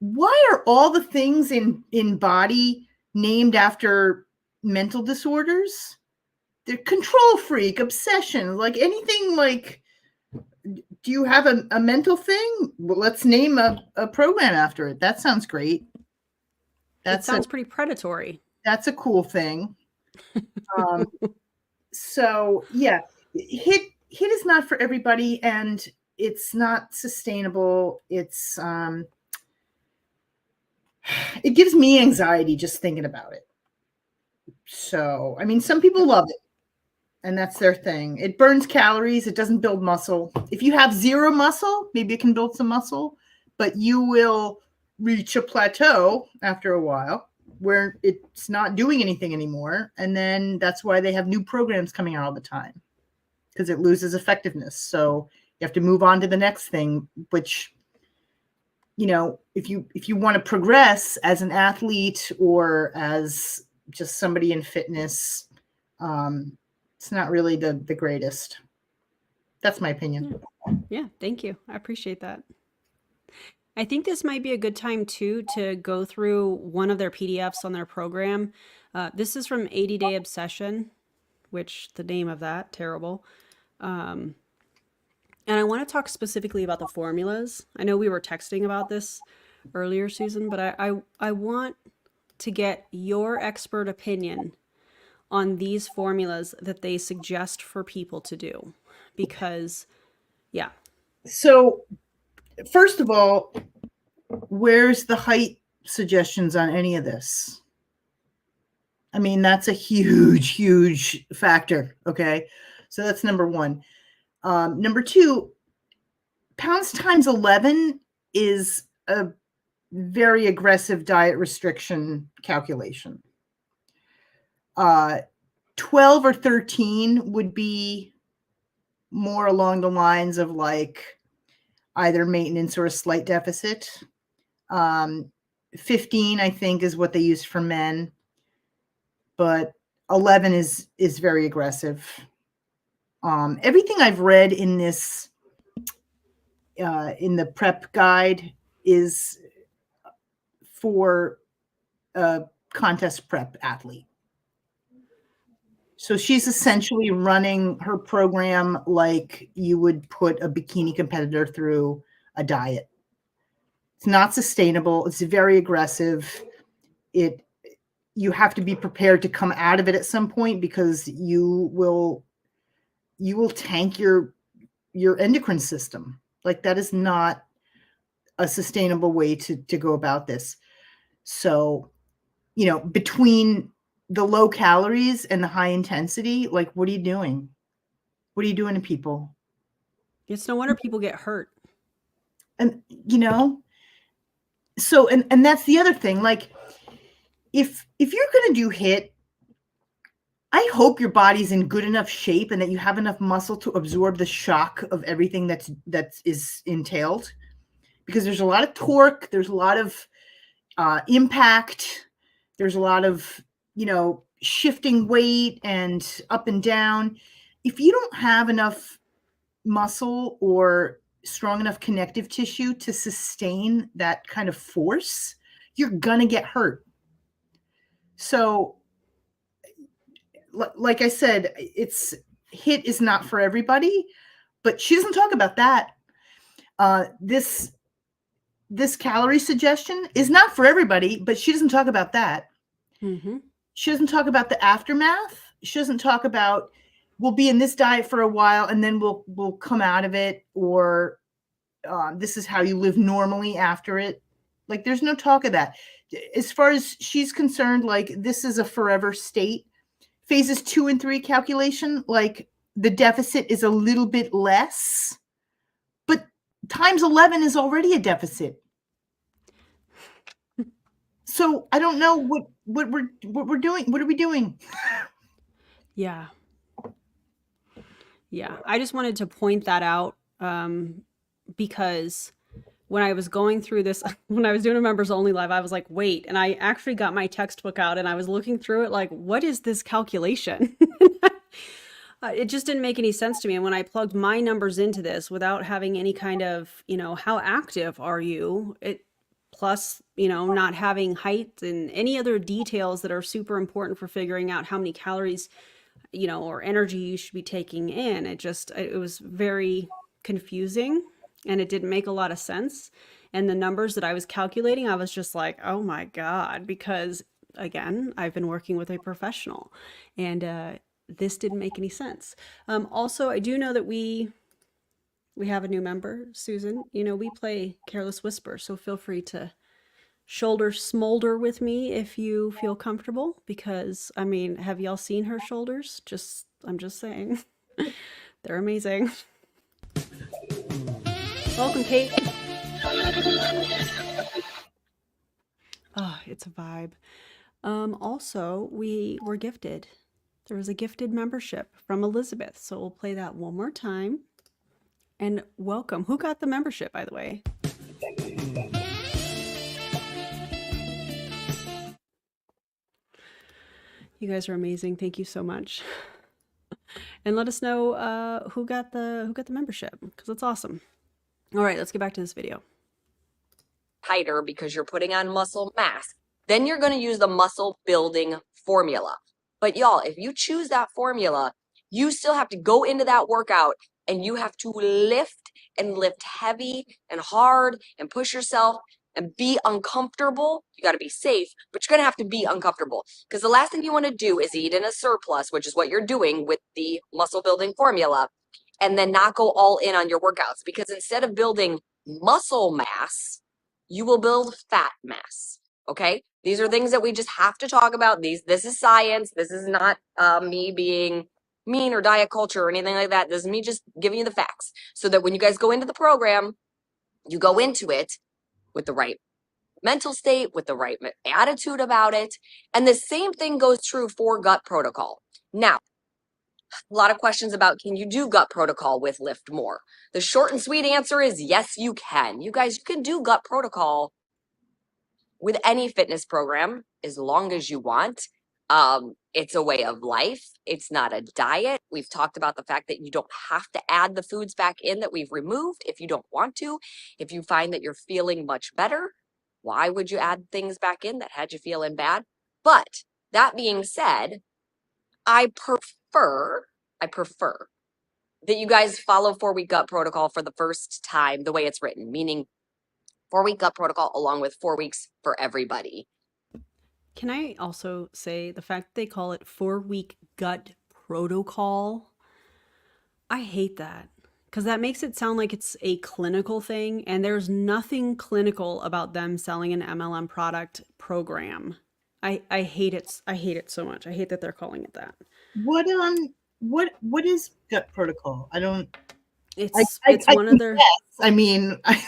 why are all the things in body named after mental disorders? They're control freak, obsession, like anything. Like, do you have a mental thing? Well, let's name a program after it. That sounds great. That sounds pretty predatory. That's a cool thing. So yeah, HIIT is not for everybody, and it's not sustainable. It's it gives me anxiety just thinking about it. So, I mean, some people love it, and that's their thing. It burns calories. It doesn't build muscle. If you have zero muscle, maybe it can build some muscle, but you will reach a plateau after a while where it's not doing anything anymore. And then that's why they have new programs coming out all the time, because it loses effectiveness. So you have to move on to the next thing, which, if you want to progress as an athlete or as just somebody in fitness, it's not really the greatest. That's my opinion. Yeah, thank you. I appreciate that. I think this might be a good time too to go through one of their PDFs on their program. This is from 80 Day Obsession, which the name of that, terrible. And I want to talk specifically about the formulas. I know we were texting about this earlier, Susan, but I want to get your expert opinion on these formulas that they suggest for people to do, because yeah. So first of all, where's the height suggestions on any of this? I mean, that's a huge, huge factor. Okay. So that's number one. Number two, pounds times 11 is a very aggressive diet restriction calculation. 12 or 13 would be more along the lines of like either maintenance or a slight deficit. 15, I think, is what they use for men, but 11 is very aggressive. Everything I've read in this in the prep guide is for a contest prep athlete. So she's essentially running her program like you would put a bikini competitor through a diet. It's not sustainable. It's very aggressive. You have to be prepared to come out of it at some point because you will tank your endocrine system. Like that is not a sustainable way to go about this. So, between the low calories and the high intensity, like, what are you doing? What are you doing to people? It's no wonder people get hurt. And, so, and that's the other thing. Like, if you're going to do HIIT, I hope your body's in good enough shape and that you have enough muscle to absorb the shock of everything that is entailed, because there's a lot of torque. There's a lot of impact. There's a lot of, shifting weight and up and down. If you don't have enough muscle or strong enough connective tissue to sustain that kind of force, you're going to get hurt. So, like I said, HIIT is not for everybody, but she doesn't talk about that. This calorie suggestion is not for everybody, but she doesn't talk about that. Mm-hmm. She doesn't talk about the aftermath. She doesn't talk about we'll be in this diet for a while and then we'll come out of it, or this is how you live normally after it. Like, there's no talk of that. As far as she's concerned, like, this is a forever state. Phases 2 and 3 calculation, like, the deficit is a little bit less, but times 11 is already a deficit. So I don't know what we're doing. What are we doing? Yeah. I just wanted to point that out because when I was going through this, when I was doing a members only live, I was like, wait, and I actually got my textbook out and I was looking through it like, what is this calculation? It just didn't make any sense to me. And when I plugged my numbers into this without having any kind of, how active are you? Plus, not having height and any other details that are super important for figuring out how many calories, or energy you should be taking in. It was very confusing and it didn't make a lot of sense. And the numbers that I was calculating, I was just like, oh my God, because again, I've been working with a professional and this didn't make any sense. Also, I do know that we have a new member, Susan. We play Careless Whisper, so feel free to shoulder smolder with me if you feel comfortable, because I mean, have y'all seen her shoulders? I'm just saying. They're amazing. Welcome, Kate. Oh, it's a vibe. Also, we were gifted. There was a gifted membership from Elizabeth, so we'll play that one more time. And welcome. Who got the membership, by the way? You guys are amazing. Thank you so much. And let us know who got the membership, because it's awesome. All right, let's get back to this video. Tighter because you're putting on muscle mass. Then you're going to use the muscle building formula. But y'all, if you choose that formula, you still have to go into that workout and you have to lift and lift heavy and hard and push yourself and be uncomfortable. You got to be safe, but you're going to have to be uncomfortable, because the last thing you want to do is eat in a surplus, which is what you're doing with the muscle building formula, and then not go all in on your workouts. Because instead of building muscle mass, you will build fat mass. Okay? These are things that we just have to talk about. This is science. This is not me being mean or diet culture or anything like that. This is me just giving you the facts so that when you guys go into the program, you go into it with the right mental state, with the right attitude about it. And the same thing goes true for gut protocol. Now, a lot of questions about, can you do gut protocol with Lift More? The short and sweet answer is yes, you can. You guys, you can do gut protocol with any fitness program as long as you want. It's a way of life. It's not a diet. We've talked about the fact that you don't have to add the foods back in that we've removed if you don't want to. If you find that you're feeling much better, why would you add things back in that had you feeling bad? But that being said, I prefer that you guys follow 4-week gut protocol for the first time the way it's written, meaning 4-week gut protocol along with 4 weeks for everybody. Can I also say the fact they call it 4-week gut protocol? I hate that because that makes it sound like it's a clinical thing, and there's nothing clinical about them selling an MLM product program. I hate it. I hate it so much. I hate that they're calling it that. What is gut protocol? I don't. It's I one of their. Guess. I mean, I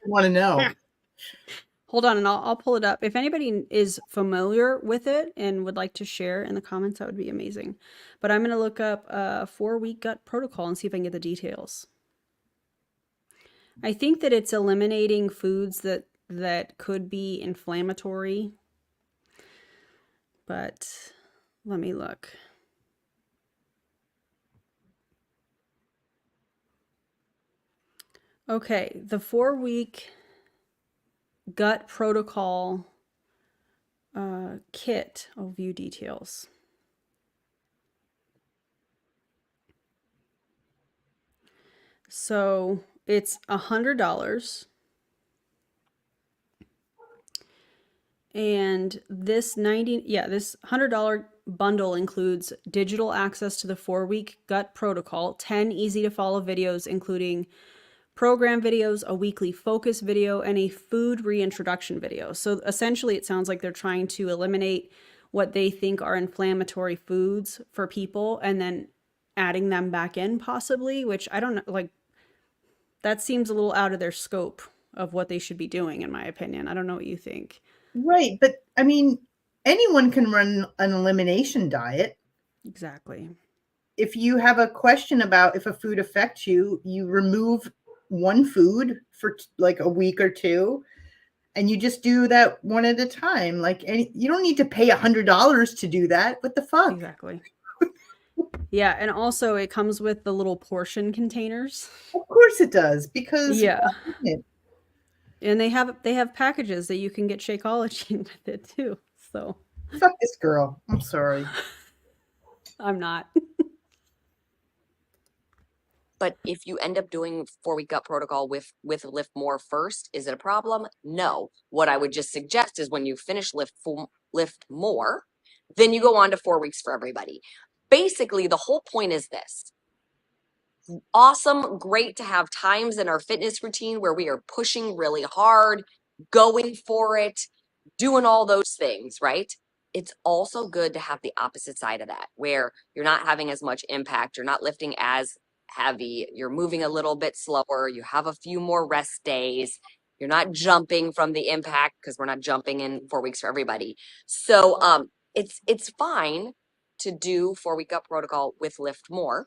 want to know. Hold on, and I'll pull it up. If anybody is familiar with it and would like to share in the comments, that would be amazing. But I'm going to look up 4-week gut protocol and see if I can get the details. I think that it's eliminating foods that could be inflammatory. But let me look. Okay, the 4-week gut protocol kit. I'll view details. So it's $100. And this $100 bundle includes digital access to the 4-week gut protocol, 10 easy to follow videos, including program videos, a weekly focus video, and a food reintroduction video. So essentially it sounds like they're trying to eliminate what they think are inflammatory foods for people and then adding them back in possibly, which I don't know, like that seems a little out of their scope of what they should be doing, in my opinion. I don't know what you think. Right. But I mean, anyone can run an elimination diet. Exactly. If you have a question about if a food affects you, you remove one food for like a week or two, and you just do that one at a time. Like, you don't need to pay $100 to do that. What the fuck? Exactly. Yeah, and also it comes with the little portion containers. Of course it does, because yeah, and they have packages that you can get Shakeology with it too. So fuck this girl. I'm sorry. I'm not. But if you end up doing 4-week gut protocol with Lift More first, is it a problem? No. What I would just suggest is when you finish Lift More, then you go on to 4 weeks for everybody. Basically, the whole point is this. Awesome, great to have times in our fitness routine where we are pushing really hard, going for it, doing all those things, right? It's also good to have the opposite side of that, where you're not having as much impact, you're not lifting as heavy, you're moving a little bit slower, you have a few more rest days, you're not jumping from the impact, because we're not jumping in 4 weeks for everybody. So it's fine to do 4-week gut protocol with Lift More.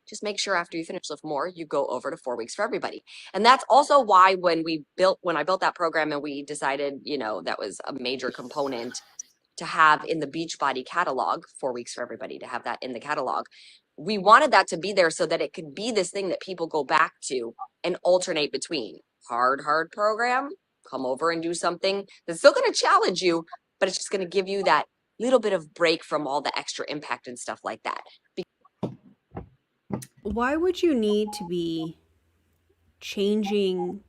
Just make sure after you finish Lift More, you go over to 4 weeks for everybody. And that's also why when I built that program and we decided, that was a major component to have in the Beachbody catalog, 4 weeks for everybody, to have that in the catalog. We wanted that to be there so that it could be this thing that people go back to and alternate between hard program, come over and do something that's still going to challenge you, but it's just going to give you that little bit of break from all the extra impact and stuff like that. Why would you need to be changing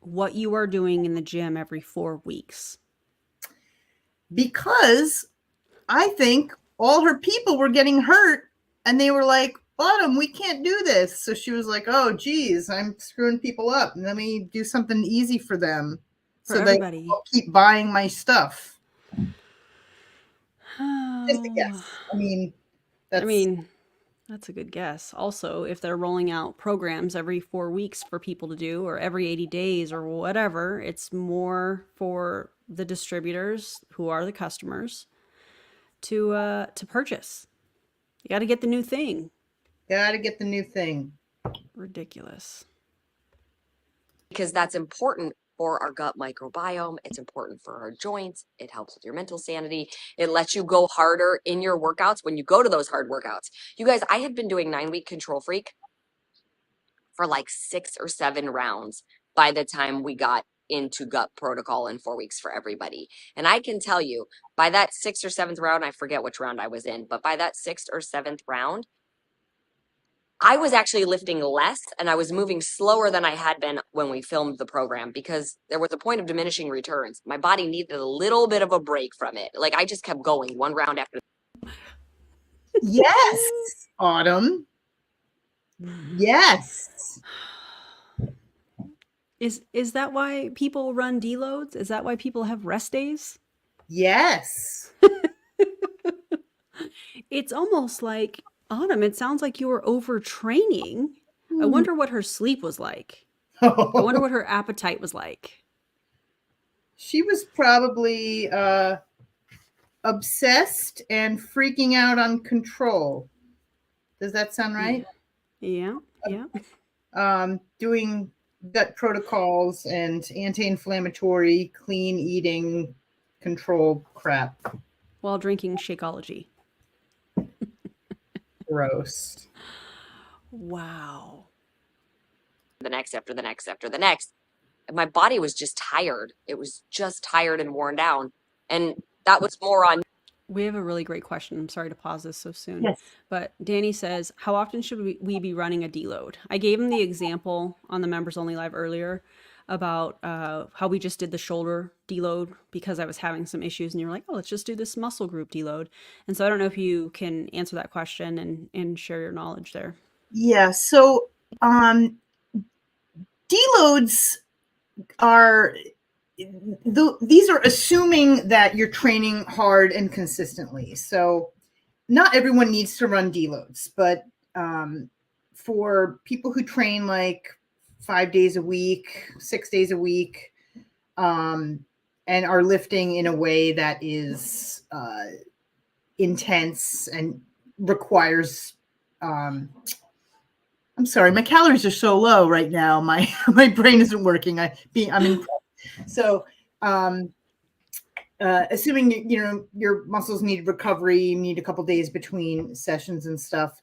what you are doing in the gym every 4 weeks? Because I think all her people were getting hurt, and they were like, Autumn, we can't do this. So she was like, oh, geez, I'm screwing people up. Let me do something easy for them. For So everybody. they will keep buying my stuff. Oh. Just a guess. That's a good guess. Also, if they're rolling out programs every 4 weeks for people to do, or every 80 days or whatever, it's more for the distributors who are the customers to purchase. You got to get the new thing. Gotta get the new thing. Ridiculous. Because that's important for our gut microbiome. It's important for our joints. It helps with your mental sanity. It lets you go harder in your workouts when you go to those hard workouts. You guys, I had been doing 9-week Control Freak for like 6 or 7 rounds by the time we got into gut protocol in 4 weeks for everybody. And I can tell you, by that 6th or 7th round, I forget which round I was in, but by that 6th or 7th round, I was actually lifting less and I was moving slower than I had been when we filmed the program, because there was a point of diminishing returns. My body needed a little bit of a break from it. Like, I just kept going one round after. Yes, Autumn. Yes. Is that why people run deloads? Is that why people have rest days? Yes. It's almost like, Autumn, it sounds like you were overtraining. I wonder what her sleep was like. I wonder what her appetite was like. She was probably obsessed and freaking out on control. Does that sound right? Yeah. Doing gut protocols and anti-inflammatory, clean eating, control crap. While drinking Shakeology. Gross. Wow. The next after the next after the next. And my body was just tired. It was just tired and worn down. And that was more on. We have a really great question. I'm sorry to pause this so soon. Yes. But Danny says, how often should we be running a deload? I gave him the example on the members only live earlier about how we just did the shoulder deload because I was having some issues, and you were like, oh, let's just do this muscle group deload. And so I don't know if you can answer that question and share your knowledge there. Yeah. So deloads are, these are assuming that you're training hard and consistently. So not everyone needs to run deloads, but for people who train like 5 days a week, 6 days a week, and are lifting in a way that is intense and requires, I'm sorry, my calories are so low right now. My brain isn't working. I'm in. So, assuming your muscles need recovery, you need a couple days between sessions and stuff.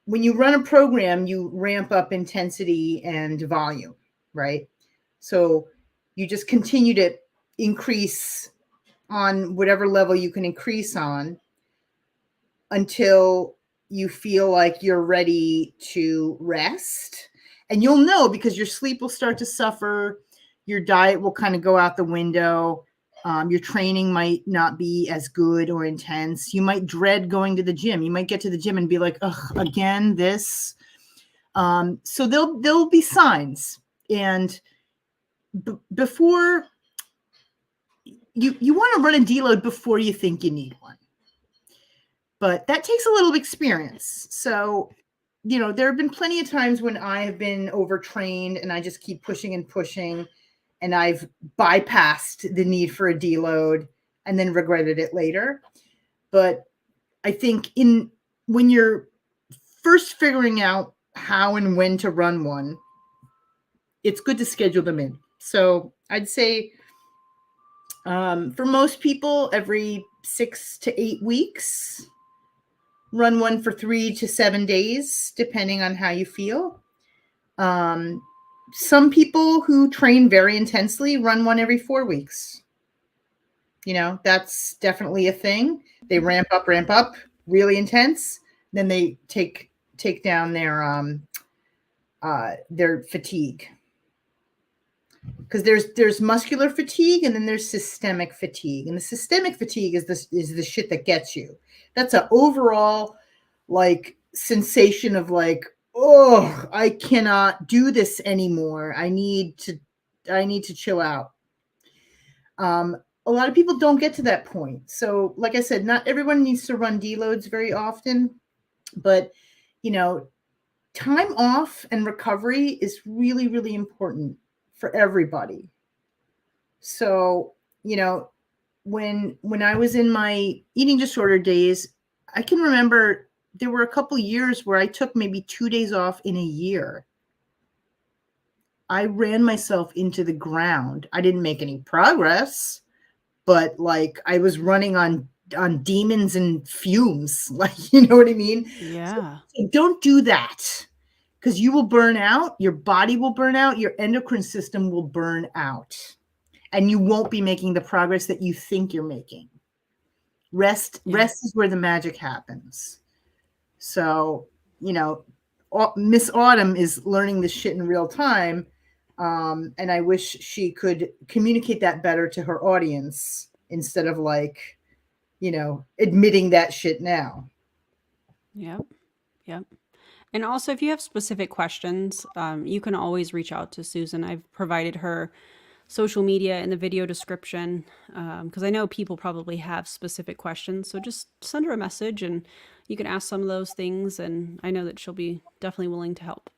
When you run a program, you ramp up intensity and volume, right? So you just continue to increase on whatever level you can increase on until you feel like you're ready to rest. And you'll know because your sleep will start to suffer. Your diet will kind of go out the window. Your training might not be as good or intense. You might dread going to the gym. You might get to the gym and be like, ugh, again, this. So there'll be signs. And before you want to run a deload before you think you need one. But that takes a little experience. So, there have been plenty of times when I have been overtrained and I just keep pushing and pushing, and I've bypassed the need for a deload and then regretted it later. But I think when you're first figuring out how and when to run one, it's good to schedule them in. So I'd say for most people, every 6 to 8 weeks, run one for 3 to 7 days, depending on how you feel. Some people who train very intensely run one every 4 weeks. That's definitely a thing. They ramp up really intense. Then they take down their fatigue. because there's muscular fatigue and then there's systemic fatigue. And the systemic fatigue is the shit that gets you. That's an overall like sensation of like, oh, I cannot do this anymore. I need to chill out. A lot of people don't get to that point. So like I said, not everyone needs to run deloads very often, but you know, time off and recovery is really, really important for everybody. So, you know, when I was in my eating disorder days, I can remember there were a couple years where I took maybe 2 days off in a year. I ran myself into the ground. I didn't make any progress, but like I was running on demons and fumes. Like, you know what I mean? Yeah. So don't do that, because you will burn out, your body will burn out, your endocrine system will burn out, and you won't be making the progress that you think you're making. Rest is where the magic happens. So, you know, Miss Autumn is learning this shit in real time. And I wish she could communicate that better to her audience instead of like, you know, admitting that shit now. Yep. Yep. And also, if you have specific questions, you can always reach out to Susan. I've provided her social media in the video description because I know people probably have specific questions. So just send her a message and you can ask some of those things. And I know that she'll be definitely willing to help.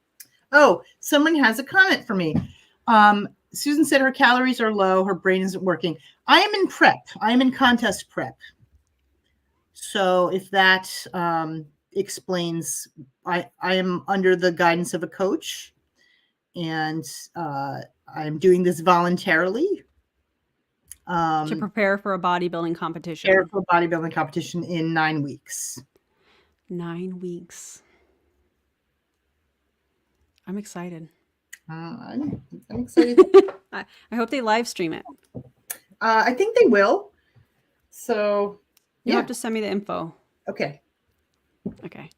Oh, someone has a comment for me. Susan said her calories are low. Her brain isn't working. I am in prep. I am in contest prep. So if that explains, I am under the guidance of a coach, and I'm doing this voluntarily. To prepare for a bodybuilding competition. Prepare for a bodybuilding competition in 9 weeks. 9 weeks. I'm excited. I'm excited. I hope they live stream it. I think they will. So you'll have to send me the info. Okay. Okay.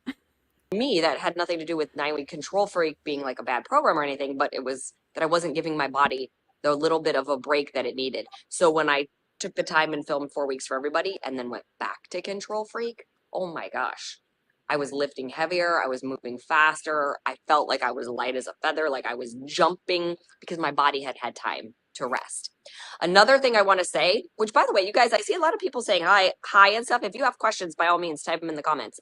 Me, that had nothing to do with 9 Week Control Freak being like a bad program or anything, but it was that I wasn't giving my body the little bit of a break that it needed. So when I took the time and filmed 4 weeks for everybody and then went back to Control Freak, oh my gosh. I was lifting heavier. I was moving faster. I felt like I was light as a feather, like I was jumping because my body had had time to rest. Another thing I want to say, which by the way, you guys, I see a lot of people saying hi and stuff. If you have questions, by all means, type them in the comments.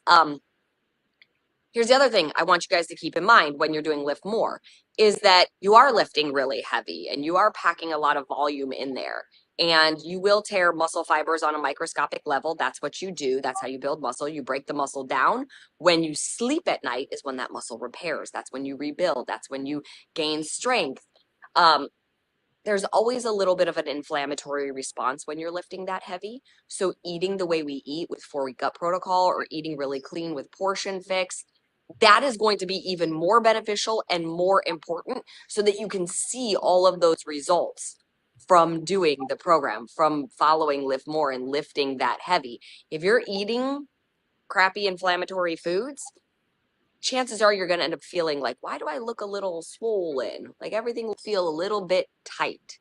Here's the other thing I want you guys to keep in mind when you're doing Lift More is that you are lifting really heavy and you are packing a lot of volume in there. And you will tear muscle fibers on a microscopic level. That's what you do. That's how you build muscle. You break the muscle down. When you sleep at night is when that muscle repairs. That's when you rebuild. That's when you gain strength. There's always a little bit of an inflammatory response when you're lifting that heavy. So eating the way we eat with 4-week gut protocol or eating really clean with portion fix, that is going to be even more beneficial and more important so that you can see all of those results from doing the program, from following Lift More and lifting that heavy. If you're eating crappy inflammatory foods, chances are you're going to end up feeling like, why do I look a little swollen? Like everything will feel a little bit tight.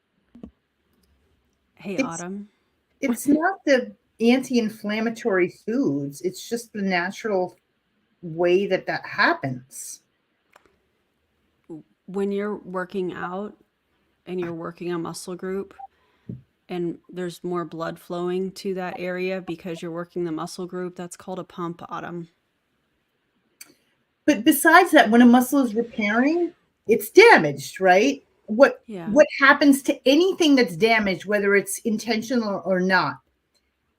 Hey, Autumn. It's not the anti-inflammatory foods. It's just the natural way that happens. When you're working out and you're working a muscle group and there's more blood flowing to that area because you're working the muscle group, that's called a pump, Autumn. But besides that, when a muscle is repairing, it's damaged, right? What happens to anything that's damaged, whether it's intentional or not?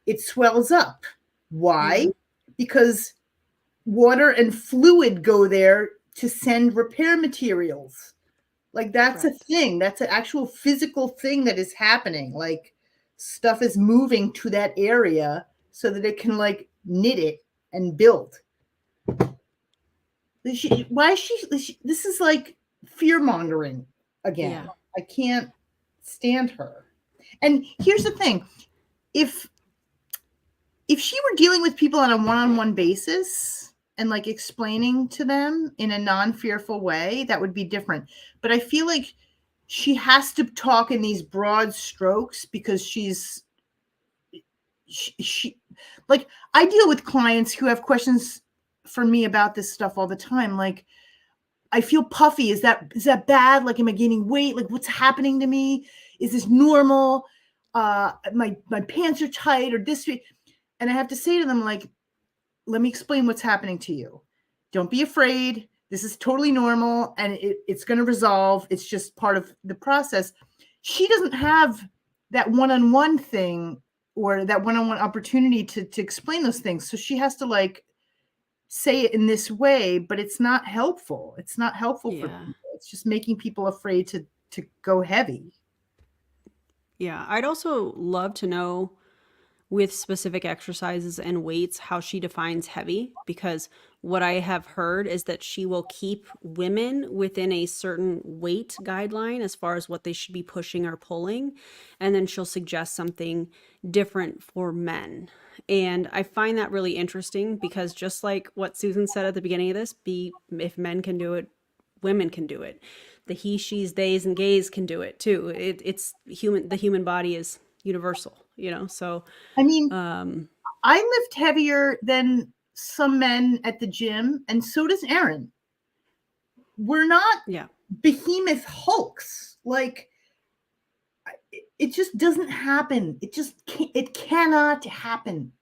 It swells up. Why? Yeah. Because water and fluid go there to send repair materials. Like that's a thing. That's an actual physical thing that is happening. Like stuff is moving to that area so that it can like knit it and build. This is like fear mongering again. Yeah. I can't stand her. And here's the thing. If she were dealing with people on a one-on-one basis and like explaining to them in a non-fearful way, that would be different. But I feel like she has to talk in these broad strokes because she like, I deal with clients who have questions for me about this stuff all the time. Like, I feel puffy. Is that bad? Like, am I gaining weight? Like, what's happening to me? Is this normal? My pants are tight or this. And I have to say to them, like, let me explain what's happening to you. Don't be afraid. This is totally normal and it's going to resolve. It's just part of the process. She doesn't have that one-on-one thing or that one-on-one opportunity to explain those things. So she has to like say it in this way, but it's not helpful. It's not helpful for people. It's just making people afraid to go heavy. Yeah. I'd also love to know with specific exercises and weights how she defines heavy, because what I have heard is that she will keep women within a certain weight guideline as far as what they should be pushing or pulling, and then she'll suggest something different for men. And I find that really interesting because just like what Susan said at the beginning of this, if men can do it, women can do it. The he, she's, theys, and gays can do it too. It's human. The human body is universal, so I mean, I lift heavier than some men at the gym, and so does Erin. We're not behemoth hulks. Like, it just doesn't happen. It cannot happen.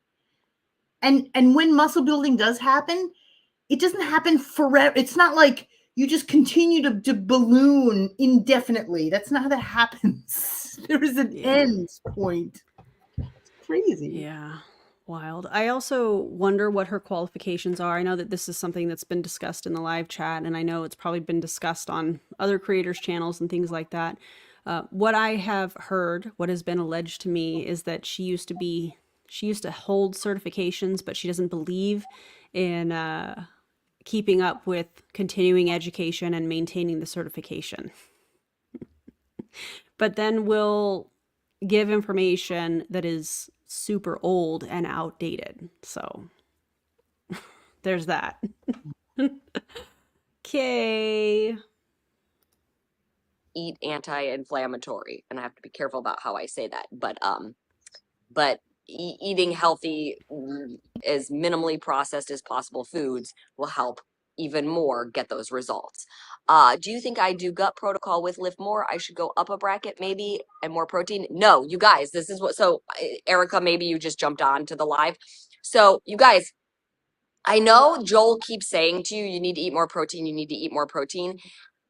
And when muscle building does happen, it doesn't happen forever. It's not like you just continue to balloon indefinitely. That's not how that happens. There is an end point. It's crazy. Yeah. Wild. I also wonder what her qualifications are. I know that this is something that's been discussed in the live chat, and I know it's probably been discussed on other creators' channels and things like that. What I have heard, what has been alleged to me, is that she used to hold certifications, but she doesn't believe in keeping up with continuing education and maintaining the certification. But then will give information that is super old and outdated. So there's that. Okay. Eat anti-inflammatory, and I have to be careful about how I say that, but eating healthy as minimally processed as possible foods will help even more get those results. Do you think I do gut protocol with lift more? I should go up a bracket maybe and more protein? No, you guys, this is so Erica, maybe you just jumped on to the live. So you guys, I know Joel keeps saying to you, you need to eat more protein, you need to eat more protein.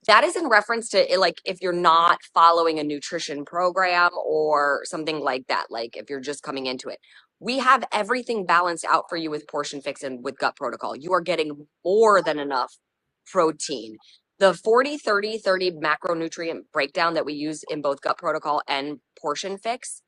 That is in reference to like if you're not following a nutrition program or something like that, like if you're just coming into it. We have everything balanced out for you with Portion Fix and with Gut Protocol. You are getting more than enough protein. The 40-30-30 macronutrient breakdown that we use in both Gut Protocol and Portion Fix,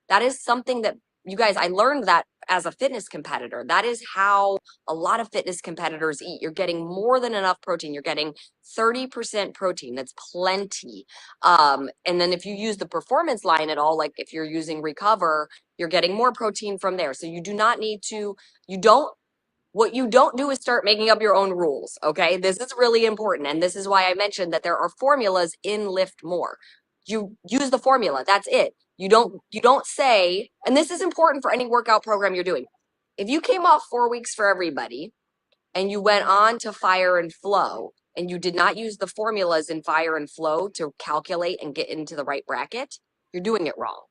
that is something that you guys, I learned that as a fitness competitor. That is how a lot of fitness competitors eat. You're getting more than enough protein. You're getting 30% protein. That's plenty. And then if you use the performance line at all, like if you're using Recover, you're getting more protein from there. So you do not need to, what you don't do is start making up your own rules. Okay. This is really important. And this is why I mentioned that there are formulas in Lift More. You use the formula. That's it. You don't say, and this is important for any workout program you're doing. If you came off 4 weeks for everybody and you went on to Fire and Flow and you did not use the formulas in Fire and Flow to calculate and get into the right bracket, you're doing it wrong.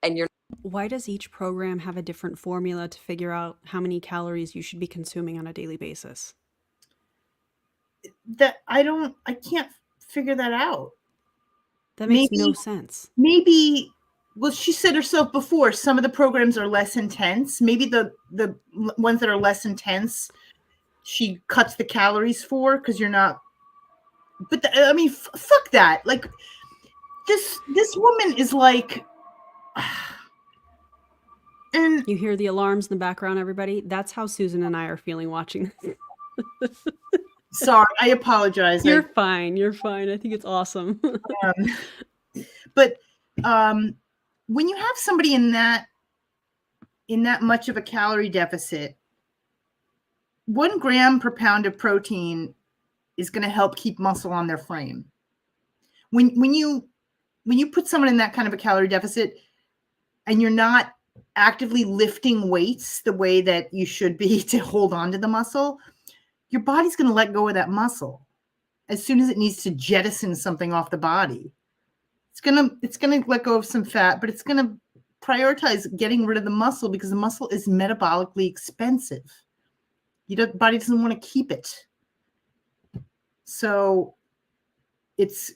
And why does each program have a different formula to figure out how many calories you should be consuming on a daily basis? I can't figure that out. That makes no sense. Maybe, well, she said herself before, some of the programs are less intense. Maybe the ones that are less intense, she cuts the calories for because you're not. But I mean, fuck that. Like, this woman is like. And you hear the alarms in the background, everybody? That's how Susan and I are feeling watching this. Sorry, I apologize. You're fine. You're fine. I think it's awesome. But when you have somebody in that much of a calorie deficit, 1 gram per pound of protein is going to help keep muscle on their frame. when you put someone in that kind of a calorie deficit and you're not actively lifting weights the way that you should be to hold on to the muscle, your body's going to let go of that muscle as soon as it needs to jettison something off the body. It's going to let go of some fat, but it's going to prioritize getting rid of the muscle because the muscle is metabolically expensive. The body doesn't want to keep it. So it's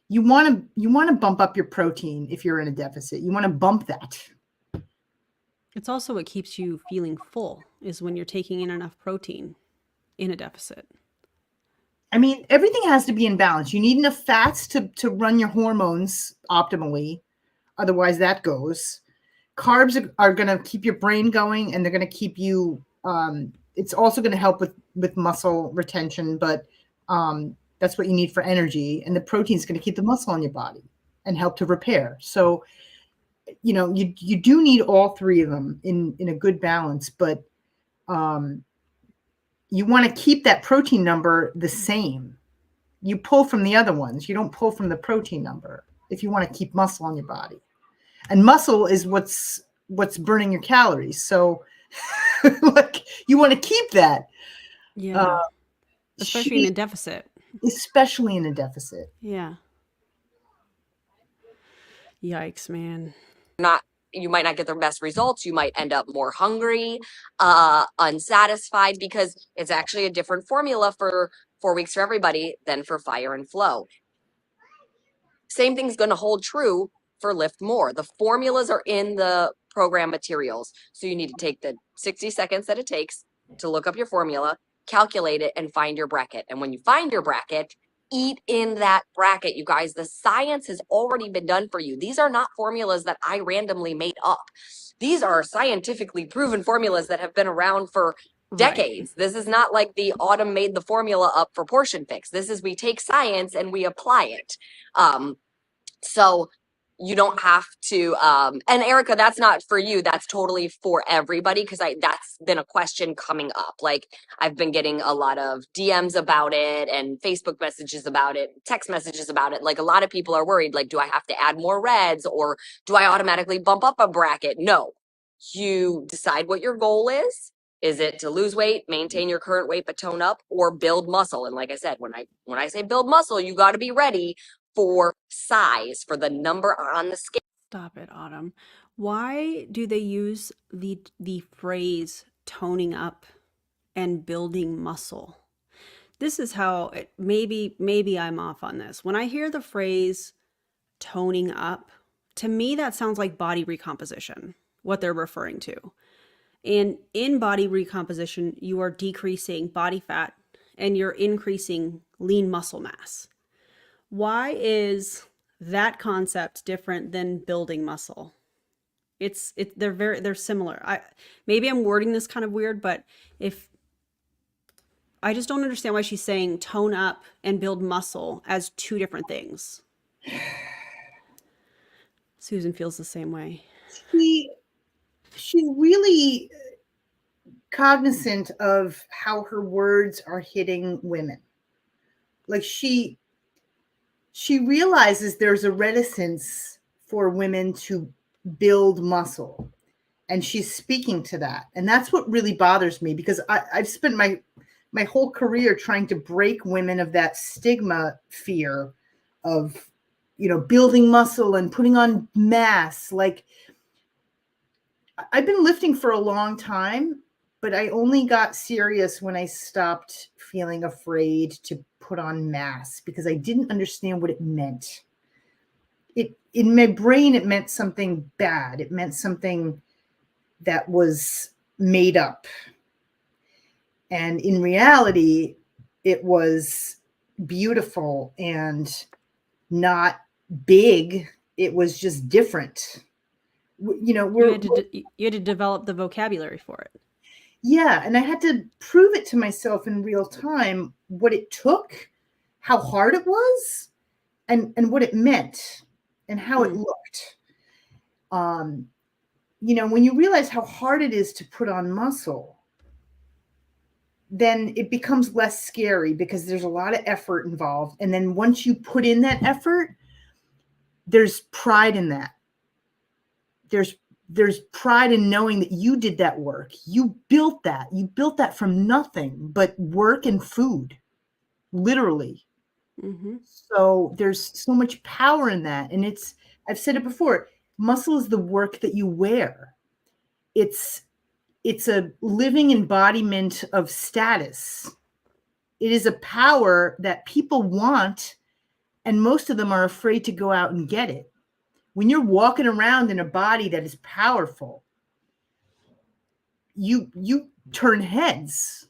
you want to bump up your protein if you're in a deficit. You want to bump that. It's also what keeps you feeling full is when you're taking in enough protein in a deficit. I mean, everything has to be in balance. You need enough fats to run your hormones optimally. Otherwise, that goes. Carbs are going to keep your brain going, and they're going to keep you. It's also going to help with muscle retention, but that's what you need for energy. And the protein is going to keep the muscle in your body and help to repair. So, you know, you do need all three of them in a good balance, but you want to keep that protein number the same. You pull from the other ones. You don't pull from the protein number if you want to keep muscle on your body. And muscle is what's burning your calories. So like you want to keep that. Yeah. Especially in a deficit. Especially in a deficit. Yeah. Yikes, man. You might not get the best results. You might end up more hungry, unsatisfied, because it's actually a different formula for 4 weeks for everybody than for fire and flow. Same thing's going to hold true for lift more. The formulas are in the program materials. So you need to take the 60 seconds that it takes to look up your formula, calculate it, and find your bracket. And when you find your bracket, eat in that bracket, you guys. The science has already been done for you. These are not formulas that I randomly made up. These are scientifically proven formulas that have been around for decades. Right. This is not like the Autumn made the formula up for Portion Fix. This is we take science and we apply it. So you don't have to, and Erica, that's not for you. That's totally for everybody. Cause that's been a question coming up. Like I've been getting a lot of DMs about it and Facebook messages about it, text messages about it. Like a lot of people are worried, like, do I have to add more reds or do I automatically bump up a bracket? No, you decide what your goal is. Is it to lose weight, maintain your current weight, but tone up, or build muscle? And like I said, when I say build muscle, you got to be ready for size, for the number on the scale. Stop it, Autumn. Why do they use the phrase toning up and building muscle? This is how maybe I'm off on this. When I hear the phrase toning up, to me that sounds like body recomposition, what they're referring to. And in body recomposition, you are decreasing body fat and you're increasing lean muscle mass. Why is that concept different than building muscle? They're similar. Maybe I'm wording this kind of weird, but if I just don't understand why she's saying tone up and build muscle as two different things. Susan feels the same way. She's really cognizant of how her words are hitting women. Like she realizes there's a reticence for women to build muscle, and she's speaking to that. And that's what really bothers me, because I've spent my whole career trying to break women of that stigma fear of, you know, building muscle and putting on mass. Like I've been lifting for a long time, but I only got serious when I stopped feeling afraid to put on mass, because I didn't understand what it meant. In my brain, it meant something bad. It meant something that was made up. And in reality, it was beautiful and not big. It was just different. You know, you had to develop the vocabulary for it. Yeah. And I had to prove it to myself in real time, what it took, how hard it was, and what it meant and how it looked. You know, when you realize how hard it is to put on muscle, then it becomes less scary because there's a lot of effort involved. And then once you put in that effort, there's pride in that. There's pride in knowing that you did that work. You built that. You built that from nothing but work and food, literally. Mm-hmm. So there's so much power in that. And I've said it before, muscle is the work that you wear. It's a living embodiment of status. It is a power that people want, and most of them are afraid to go out and get it. When you're walking around in a body that is powerful, you turn heads.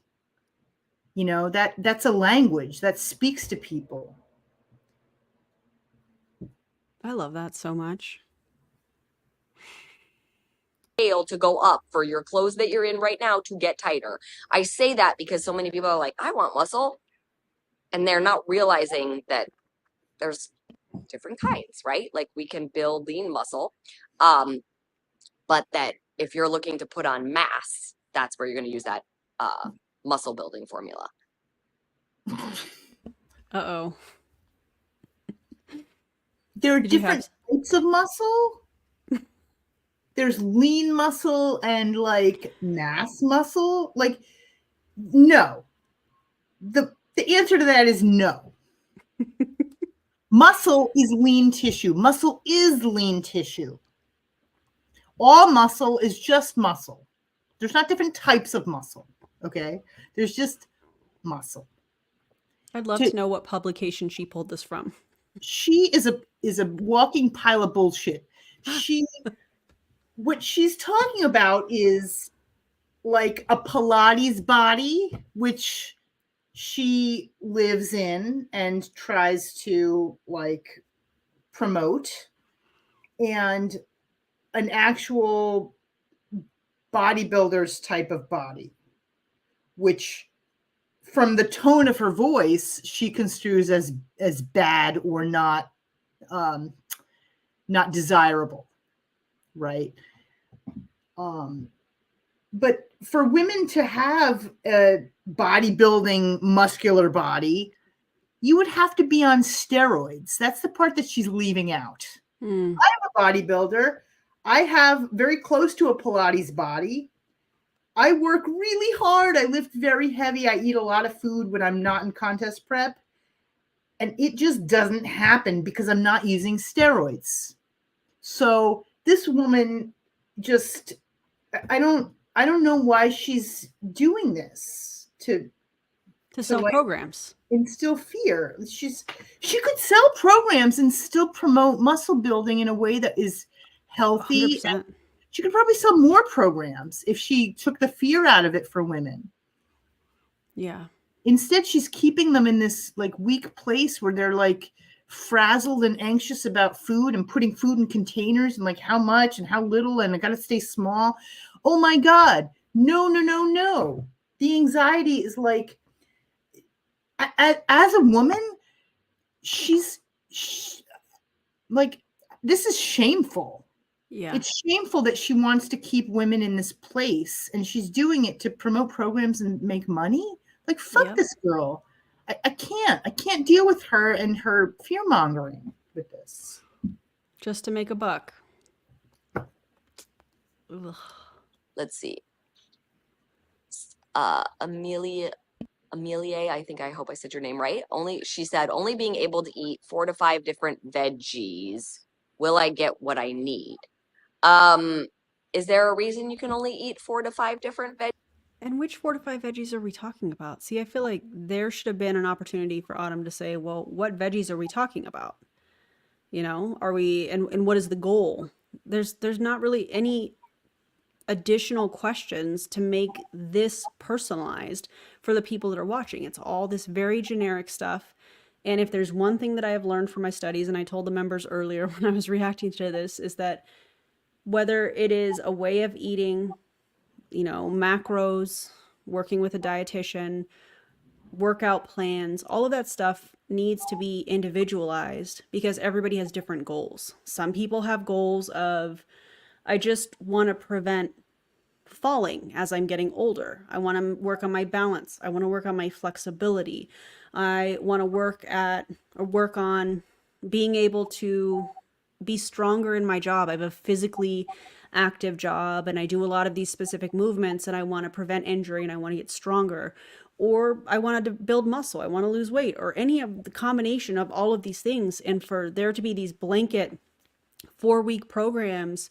You know, that's a language that speaks to people. I love that so much. To go up for your clothes that you're in right now to get tighter. I say that because so many people are like, I want muscle. And they're not realizing that there's different kinds, right? Like we can build lean muscle. But that if you're looking to put on mass, that's where you're going to use that muscle building formula. Uh-oh. There are different types of muscle. There's lean muscle and like mass muscle. Like, no. The answer to that is no. Muscle is lean tissue. Muscle is lean tissue. All muscle is just muscle. There's not different types of muscle. Okay? There's just muscle. I'd love to know what publication she pulled this from. She is a walking pile of bullshit. What she's talking about is like a Pilates body, which she lives in and tries to like promote, and an actual bodybuilder's type of body, which from the tone of her voice, she construes as bad or not desirable, right? But for women to have a bodybuilding muscular body, you would have to be on steroids. That's the part that she's leaving out. I'm a bodybuilder. I have very close to a Pilates body. I work really hard. I lift very heavy. I eat a lot of food when I'm not in contest prep. And it just doesn't happen because I'm not using steroids. So this woman just, I don't know why she's doing this to sell programs, instill fear. She could sell programs and still promote muscle building in a way that is healthy. She could probably sell more programs if she took the fear out of it for women. Yeah. Instead, she's keeping them in this like weak place where they're like frazzled and anxious about food and putting food in containers and like how much and how little, and I got to stay small. Oh my God. No. The anxiety is like, as a woman, she's like, this is shameful. Yeah. It's shameful that she wants to keep women in this place, and she's doing it to promote programs and make money. Like, fuck this girl. I can't deal with her and her fear mongering with this. Just to make a buck. Ugh. Let's see. Amelia, I hope I said your name right. She said, only being able to eat 4 to 5 different veggies. Will I get what I need? Is there a reason you can only eat 4 to 5 different veggies? And which 4 to 5 veggies are we talking about? See, I feel like there should have been an opportunity for Autumn to say, well, what veggies are we talking about? You know, are we, and what is the goal? There's not really any additional questions to make this personalized for the people that are watching. It's all this very generic stuff. And if there's one thing that I have learned from my studies, and I told the members earlier when I was reacting to this, is that whether it is a way of eating, you know, macros, working with a dietitian, workout plans, all of that stuff needs to be individualized because everybody has different goals. Some people have goals of, I just want to prevent falling as I'm getting older. I want to work on my balance. I want to work on my flexibility. I want to work on being able to be stronger in my job. I have a physically active job and I do a lot of these specific movements and I want to prevent injury and I want to get stronger. Or I wanted to build muscle, I want to lose weight, or any of the combination of all of these things. And for there to be these blanket 4-week programs,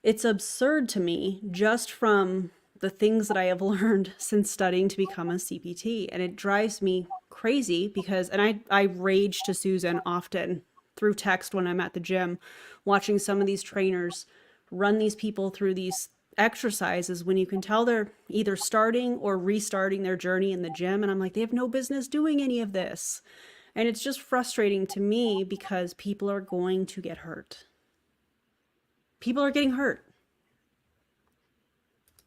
it's absurd to me just from the things that I have learned since studying to become a CPT. And it drives me crazy because, and I rage to Susan often through text when I'm at the gym, watching some of these trainers run these people through these exercises when you can tell they're either starting or restarting their journey in the gym. And I'm like, they have no business doing any of this. And it's just frustrating to me because people are going to get hurt. People are getting hurt.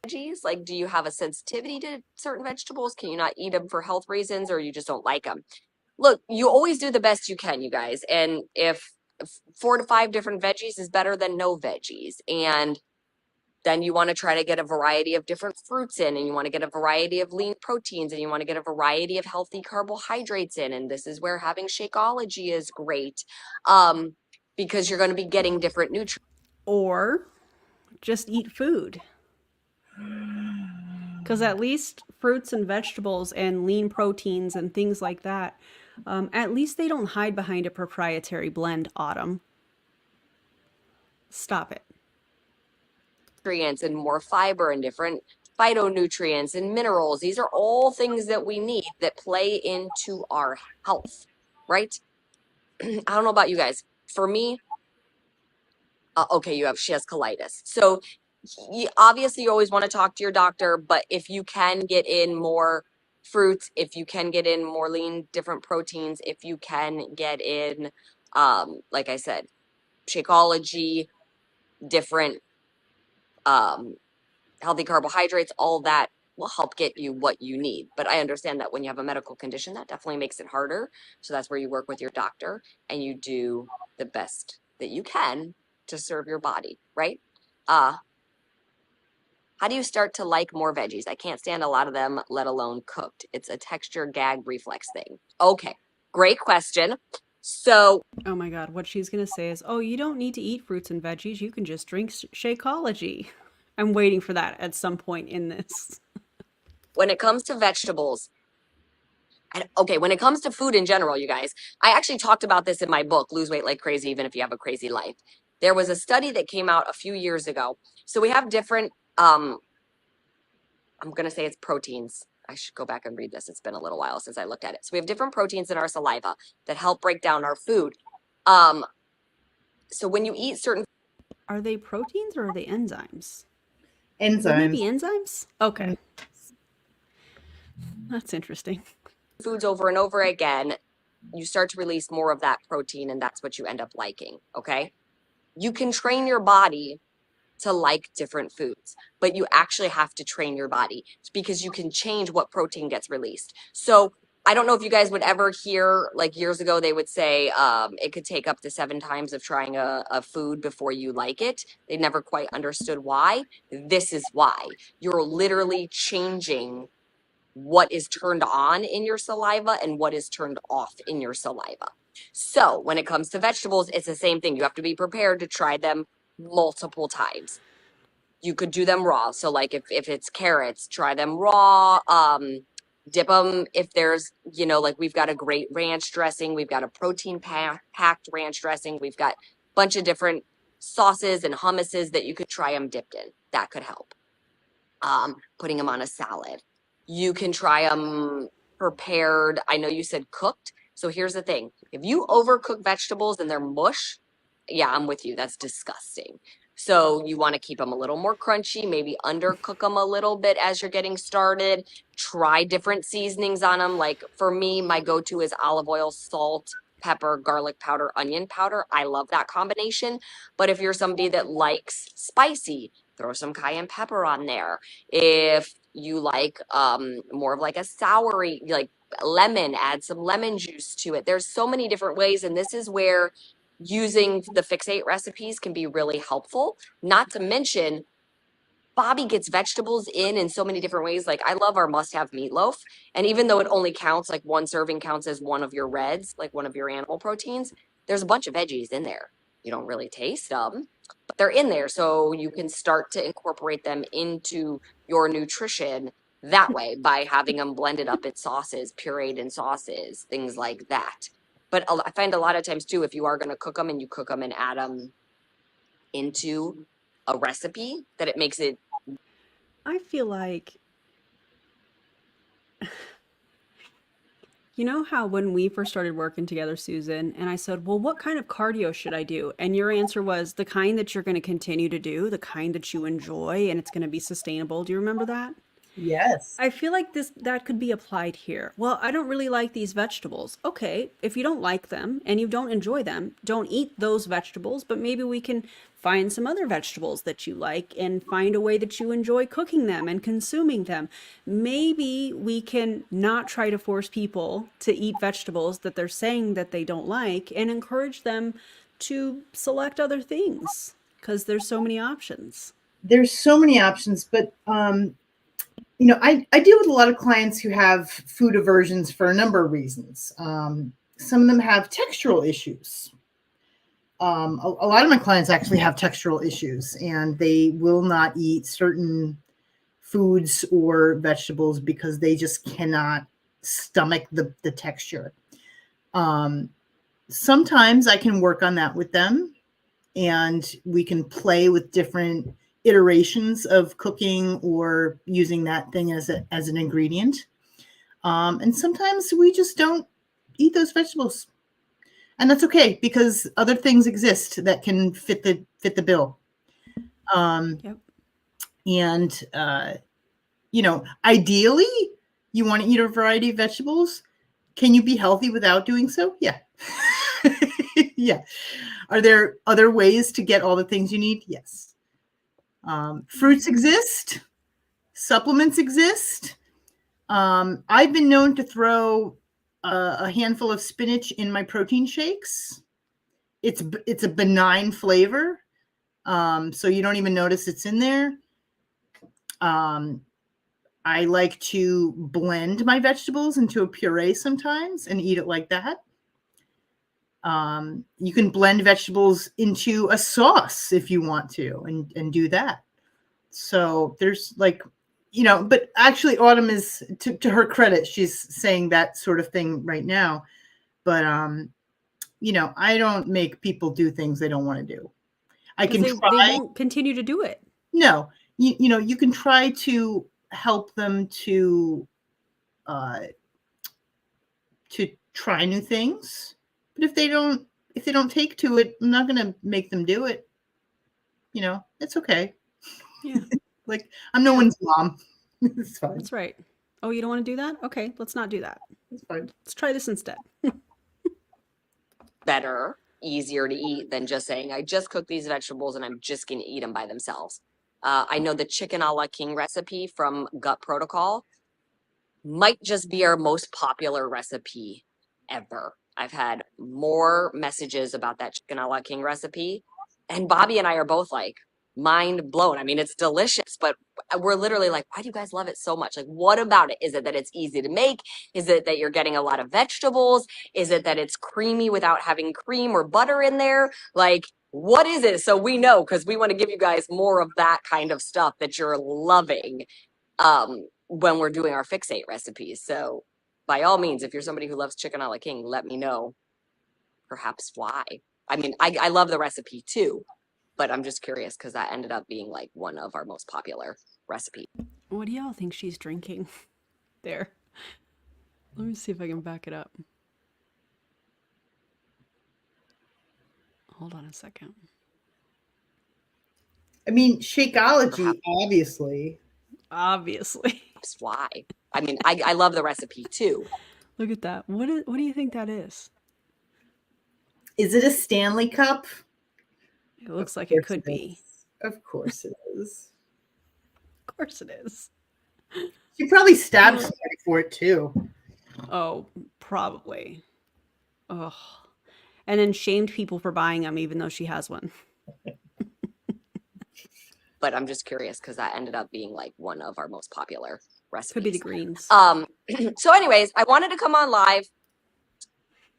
Veggies? Like, do you have a sensitivity to certain vegetables? Can you not eat them for health reasons, or you just don't like them? Look, you always do the best you can, you guys. And if 4 to 5 different veggies is better than no veggies, and then you want to try to get a variety of different fruits in, and you want to get a variety of lean proteins, and you want to get a variety of healthy carbohydrates in. And this is where having Shakeology is great, because you're going to be getting different nutrients. Or just eat food. Because at least fruits and vegetables and lean proteins and things like that, at least they don't hide behind a proprietary blend, Autumn. Stop it. And more fiber and different phytonutrients and minerals. These are all things that we need that play into our health, right? I don't know about you guys. For me, okay, she has colitis. So obviously you always want to talk to your doctor, but if you can get in more fruits, if you can get in more lean, different proteins, if you can get in, like I said, Shakeology, different healthy carbohydrates, all that will help get you what you need. But I understand that when you have a medical condition, that definitely makes it harder. So that's where you work with your doctor and you do the best that you can to serve your body, right? How do you start to like more veggies? I can't stand a lot of them, let alone cooked. It's a texture gag reflex thing. Okay, great question. So, oh my God, what she's going to say is, oh, you don't need to eat fruits and veggies. You can just drink Shakeology. I'm waiting for that at some point in this. When it comes to vegetables, okay, when it comes to food in general, you guys, I actually talked about this in my book, Lose Weight Like Crazy, Even If You Have a Crazy Life. There was a study that came out a few years ago. So we have different, I'm going to say it's proteins. I should go back and read this. It's been a little while since I looked at it. So we have different proteins in our saliva that help break down our food. So when you eat certain... Are they proteins or are they enzymes? Enzymes. Wouldn't it be enzymes? Okay. That's interesting. Foods over and over again, you start to release more of that protein, and that's what you end up liking, okay? You can train your body to like different foods, but you actually have to train your body because you can change what protein gets released. So I don't know if you guys would ever hear, like years ago, they would say it could take up to 7 times of trying a food before you like it. They never quite understood why. This is why. You're literally changing what is turned on in your saliva and what is turned off in your saliva. So when it comes to vegetables, it's the same thing. You have to be prepared to try them multiple times. You could do them raw. So like if it's carrots, try them raw. Dip them if there's, like we've got a great ranch dressing. We've got a protein packed ranch dressing. We've got a bunch of different sauces and hummuses that you could try them dipped in. That could help. Putting them on a salad. You can try them prepared. I know you said cooked. So here's the thing. If you overcook vegetables and they're mush, yeah, I'm with you. That's disgusting. So you want to keep them a little more crunchy, maybe undercook them a little bit as you're getting started. Try different seasonings on them. Like for me, my go-to is olive oil, salt, pepper, garlic powder, onion powder. I love that combination. But if you're somebody that likes spicy, throw some cayenne pepper on there. If you like more of like a soury, like lemon, add some lemon juice to it. There's so many different ways, and this is where using the Fix8 recipes can be really helpful. Not to mention, Bobby gets vegetables in so many different ways. Like I love our must-have meatloaf. And even though it only counts, like one serving counts as one of your reds, like one of your animal proteins, there's a bunch of veggies in there. You don't really taste them, but they're in there. So you can start to incorporate them into your nutrition that way by having them blended up in sauces, pureed in sauces, things like that. But I find a lot of times too, if you are going to cook them and you cook them and add them into a recipe, that it makes it. I feel like, you know how when we first started working together, Susan, and I said, well, what kind of cardio should I do? And your answer was the kind that you're going to continue to do, the kind that you enjoy, and it's going to be sustainable. Do you remember that? Yes. I feel like that could be applied here. Well, I don't really like these vegetables. Okay, if you don't like them and you don't enjoy them, don't eat those vegetables, but maybe we can find some other vegetables that you like and find a way that you enjoy cooking them and consuming them. Maybe we can not try to force people to eat vegetables that they're saying that they don't like and encourage them to select other things because there's so many options. There's so many options, but I deal with a lot of clients who have food aversions for a number of reasons. Some of them have textural issues. A lot of my clients actually have textural issues, and they will not eat certain foods or vegetables because they just cannot stomach the texture. Sometimes I can work on that with them, and we can play with different iterations of cooking or using that thing as an ingredient. And sometimes we just don't eat those vegetables, and that's okay because other things exist that can fit the bill. Yep. And ideally, you want to eat a variety of vegetables. Can you be healthy without doing so? Yeah. Yeah. Are there other ways to get all the things you need? Yes. Fruits exist. Supplements exist. I've been known to throw a handful of spinach in my protein shakes. It's a benign flavor, so you don't even notice it's in there. I like to blend my vegetables into a puree sometimes and eat it like that. You can blend vegetables into a sauce if you want to and do that. So there's but actually Autumn is, to her credit, she's saying that sort of thing right now. But, I don't make people do things they don't want to do. I can Because try. they won't continue to do it. No, you can try to help them to try new things. But if they don't take to it, I'm not going to make them do it. It's okay. Yeah. Like, I'm no one's mom. It's fine. That's right. Oh, you don't want to do that? Okay, let's not do that. It's fine. Let's try this instead. Better, easier to eat than just saying, I just cooked these vegetables and I'm just going to eat them by themselves. I know the chicken a la king recipe from Gut Protocol might just be our most popular recipe ever. I've had more messages about that chicken a la king recipe, and Bobby and I are both like mind blown. I mean, it's delicious, but we're literally like, why do you guys love it so much? Like, what about it? Is it that it's easy to make? Is it that you're getting a lot of vegetables? Is it that it's creamy without having cream or butter in there? Like, what is it? So we know, because we want to give you guys more of that kind of stuff that you're loving when we're doing our fixate recipes. So by all means, if you're somebody who loves chicken a la king, let me know perhaps why. I mean, I love the recipe too, but I'm just curious because that ended up being like one of our most popular recipes. What do y'all think she's drinking there? Let me see if I can back it up. Hold on a second. I mean, Shakeology, obviously. Obviously. That's why. I mean, I love the recipe too. Look at that. What do you think that is? Is it a Stanley Cup? It looks like it could be. Of course it is. Of course it is. She probably stabbed somebody for it too. Oh, probably. Ugh. And then shamed people for buying them even though she has one. but I'm just curious because that ended up being like one of our most popular recipes. Could be the greens. So anyways, I wanted to come on live.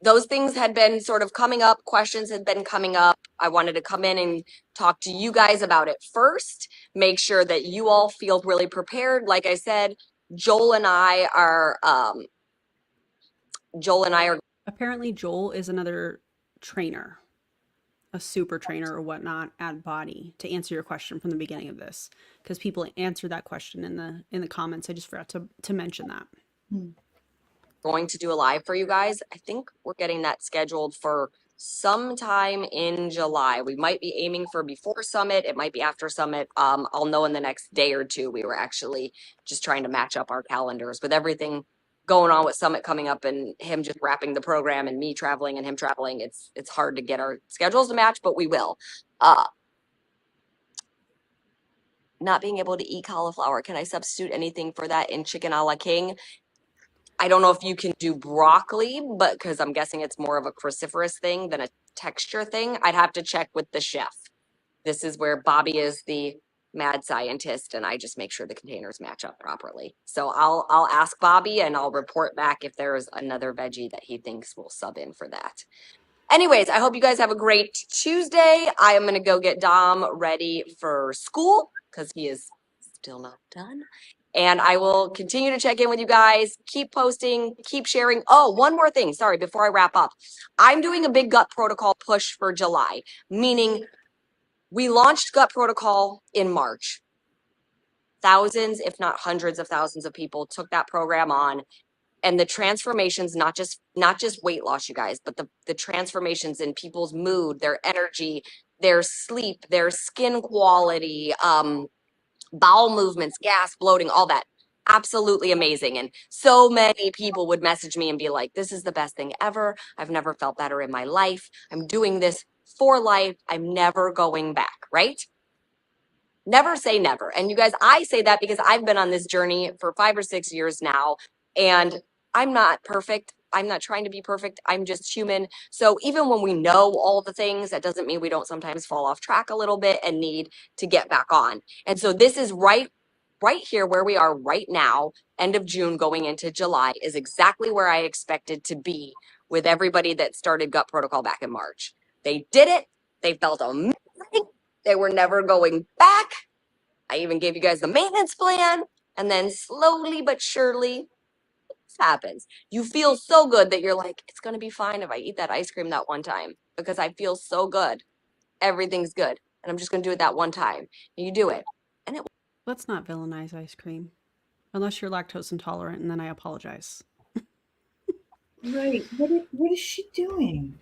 Those things had been sort of coming up. Questions had been coming up. I wanted to come in and talk to you guys about it first. Make sure that you all feel really prepared. Like I said, Joel and I are. Apparently, Joel is another trainer, a super trainer or whatnot at Body. To answer your question from the beginning of this, because people answered that question in the comments. I just forgot to mention that. Going to do a live for you guys. I think we're getting that scheduled for sometime in July. We might be aiming for before Summit. It might be after Summit. I'll know in the next day or two. We were actually just trying to match up our calendars with everything going on with Summit coming up and him just wrapping the program and me traveling and him traveling. It's hard to get our schedules to match, but we will. Not being able to eat cauliflower. Can I substitute anything for that in chicken a la king? I don't know if you can do broccoli, but because I'm guessing it's more of a cruciferous thing than a texture thing. I'd have to check with the chef. This is where Bobby is the mad scientist, and I just make sure the containers match up properly. So I'll ask Bobby and I'll report back if there is another veggie that he thinks will sub in for that. Anyways, I hope you guys have a great Tuesday. I am going to go get Dom ready for school because he is still not done. And I will continue to check in with you guys. Keep posting, keep sharing. Oh, one more thing. Sorry, before I wrap up. I'm doing a big gut protocol push for July, meaning we launched gut protocol in March. Thousands, if not hundreds of thousands of people took that program on. And the transformations, not just weight loss, you guys, but the transformations in people's mood, their energy, their sleep, their skin quality, bowel movements, gas, bloating, all that. Absolutely amazing. And so many people would message me and be like, this is the best thing ever. I've never felt better in my life. I'm doing this for life. I'm never going back, right? Never say never. And you guys, I say that because I've been on this journey for 5 or 6 years now, and I'm not perfect. I'm not trying to be perfect. I'm just human. So even when we know all the things, that doesn't mean we don't sometimes fall off track a little bit and need to get back on. And so this is right here where we are right now, end of June going into July, is exactly where I expected to be with everybody that started gut protocol back in March. They did it. They felt amazing. They were never going back. I even gave you guys the maintenance plan. And then slowly but surely, this happens. You feel so good that you're like, it's going to be fine if I eat that ice cream that one time because I feel so good. Everything's good. And I'm just going to do it that one time. And you do it. And it. Let's not villainize ice cream. Unless you're lactose intolerant, and then I apologize. Right. What is she doing?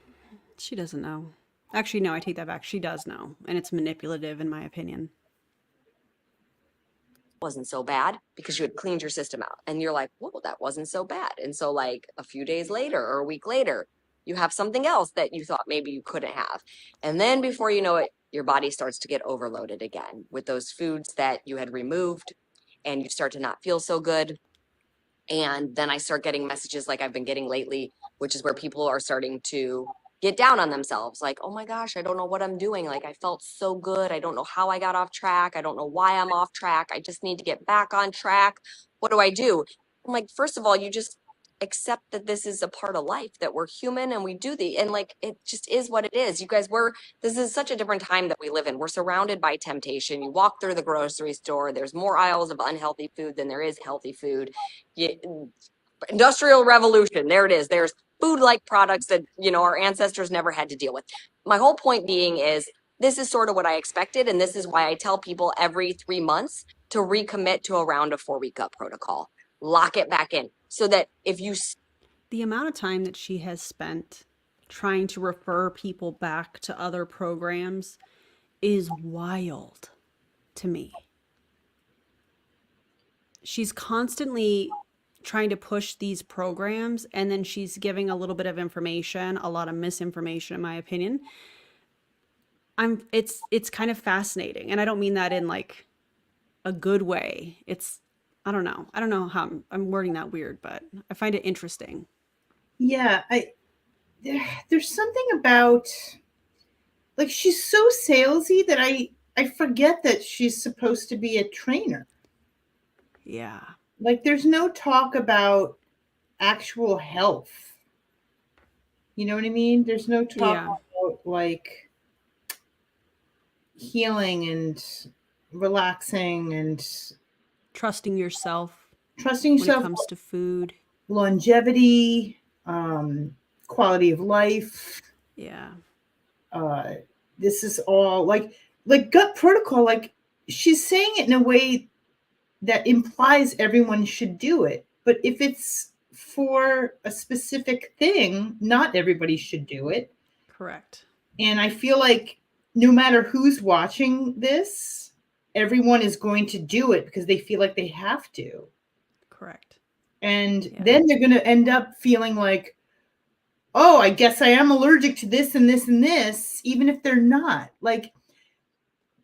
She doesn't know. Actually, no, I take that back. She does know. And it's manipulative, in my opinion. Wasn't so bad because you had cleaned your system out. And you're like, whoa, that wasn't so bad. And so like a few days later or a week later, you have something else that you thought maybe you couldn't have. And then before you know it, your body starts to get overloaded again with those foods that you had removed, and you start to not feel so good. And then I start getting messages like I've been getting lately, which is where people are starting to get down on themselves. Like, oh my gosh, I don't know what I'm doing. Like, I felt so good. I don't know how I got off track. I don't know why I'm off track. I just need to get back on track. What do I do? I'm like, first of all, you just accept that this is a part of life, that we're human and we do and like, it just is what it is. You guys, this is such a different time that we live in. We're surrounded by temptation. You walk through the grocery store, there's more aisles of unhealthy food than there is healthy food. Industrial revolution, there it is. There's food-like products that, our ancestors never had to deal with. My whole point being is this is sort of what I expected. And this is why I tell people every 3 months to recommit to around a 4-week gut protocol. Lock it back in so that if you. The amount of time that she has spent trying to refer people back to other programs is wild to me. She's constantly trying to push these programs, and then she's giving a little bit of information, a lot of misinformation, in my opinion. It's kind of fascinating, and I don't mean that in like a good way. I don't know how I'm wording that weird, but I find it interesting. Yeah, there's something about, like, she's so salesy that I forget that she's supposed to be a trainer. Yeah. Like, there's no talk about actual health. You know what I mean? There's no talk Yeah. about like healing and relaxing and Trusting yourself trusting when it yourself, comes to food. longevity, quality of life. Yeah. Uh, this is all like gut protocol. Like, she's saying it in a way that implies everyone should do it. But if it's for a specific thing, not everybody should do it. Correct. And I feel like no matter who's watching this, everyone is going to do it because they feel like they have to. Correct. And Yeah. then they're going to end up feeling like, oh, I guess I am allergic to this and this and this, even if they're not. Like,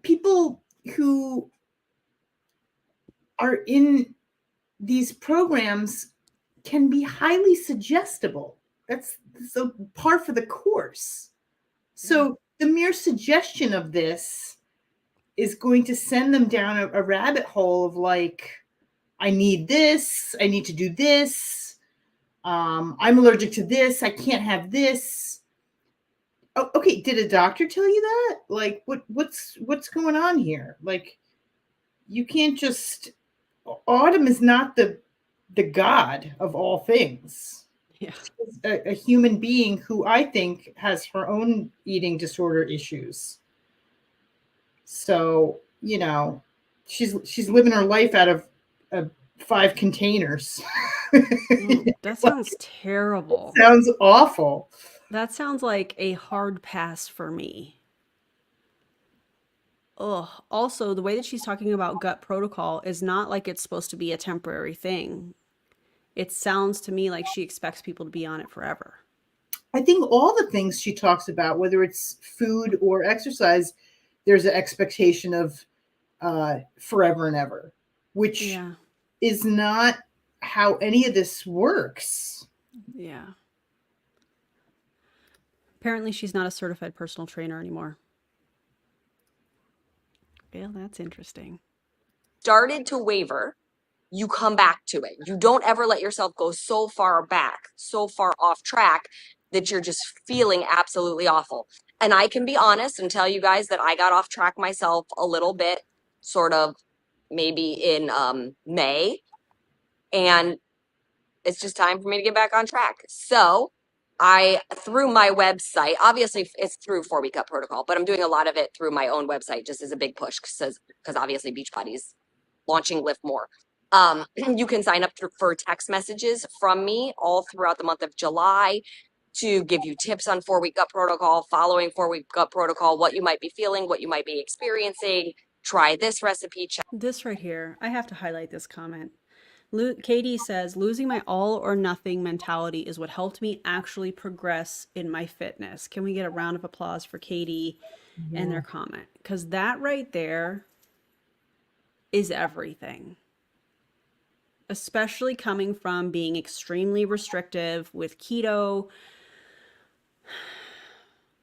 people who are in these programs can be highly suggestible. That's a par for the course. So the mere suggestion of this is going to send them down a rabbit hole of like, I need this, I need to do this, I'm allergic to this, I can't have this. Oh, okay, did a doctor tell you that? Like, what's going on here? Like, you can't just. Autumn is not the god of all things. Yeah. She's a human being who I think has her own eating disorder issues. So, you know, she's living her life out of 5 containers. That sounds terrible. Sounds awful. That sounds like a hard pass for me. Ugh. Also, the way that she's talking about gut protocol is not like it's supposed to be a temporary thing. It sounds to me like she expects people to be on it forever. I think all the things she talks about, whether it's food or exercise, there's an expectation of forever and ever, which is not how any of this works. Yeah. Apparently, she's not a certified personal trainer anymore. Well, that's interesting. Started to waver, you come back to it. You don't ever let yourself go so far back, so far off track that you're just feeling absolutely awful. And I can be honest and tell you guys that I got off track myself a little bit, sort of maybe in May. And it's just time for me to get back on track. So I, through my website, obviously it's through 4-Week Gut Protocol, but I'm doing a lot of it through my own website just as a big push because obviously Beachbody's launching Lift More. You can sign up for text messages from me all throughout the month of July to give you tips on 4-Week Gut Protocol, following 4-Week Gut Protocol, what you might be feeling, what you might be experiencing. Try this recipe. This right here, I have to highlight this comment. Katie says, losing my all or nothing mentality is what helped me actually progress in my fitness. Can we get a round of applause for Katie and their comment? Because that right there is everything. Especially coming from being extremely restrictive with keto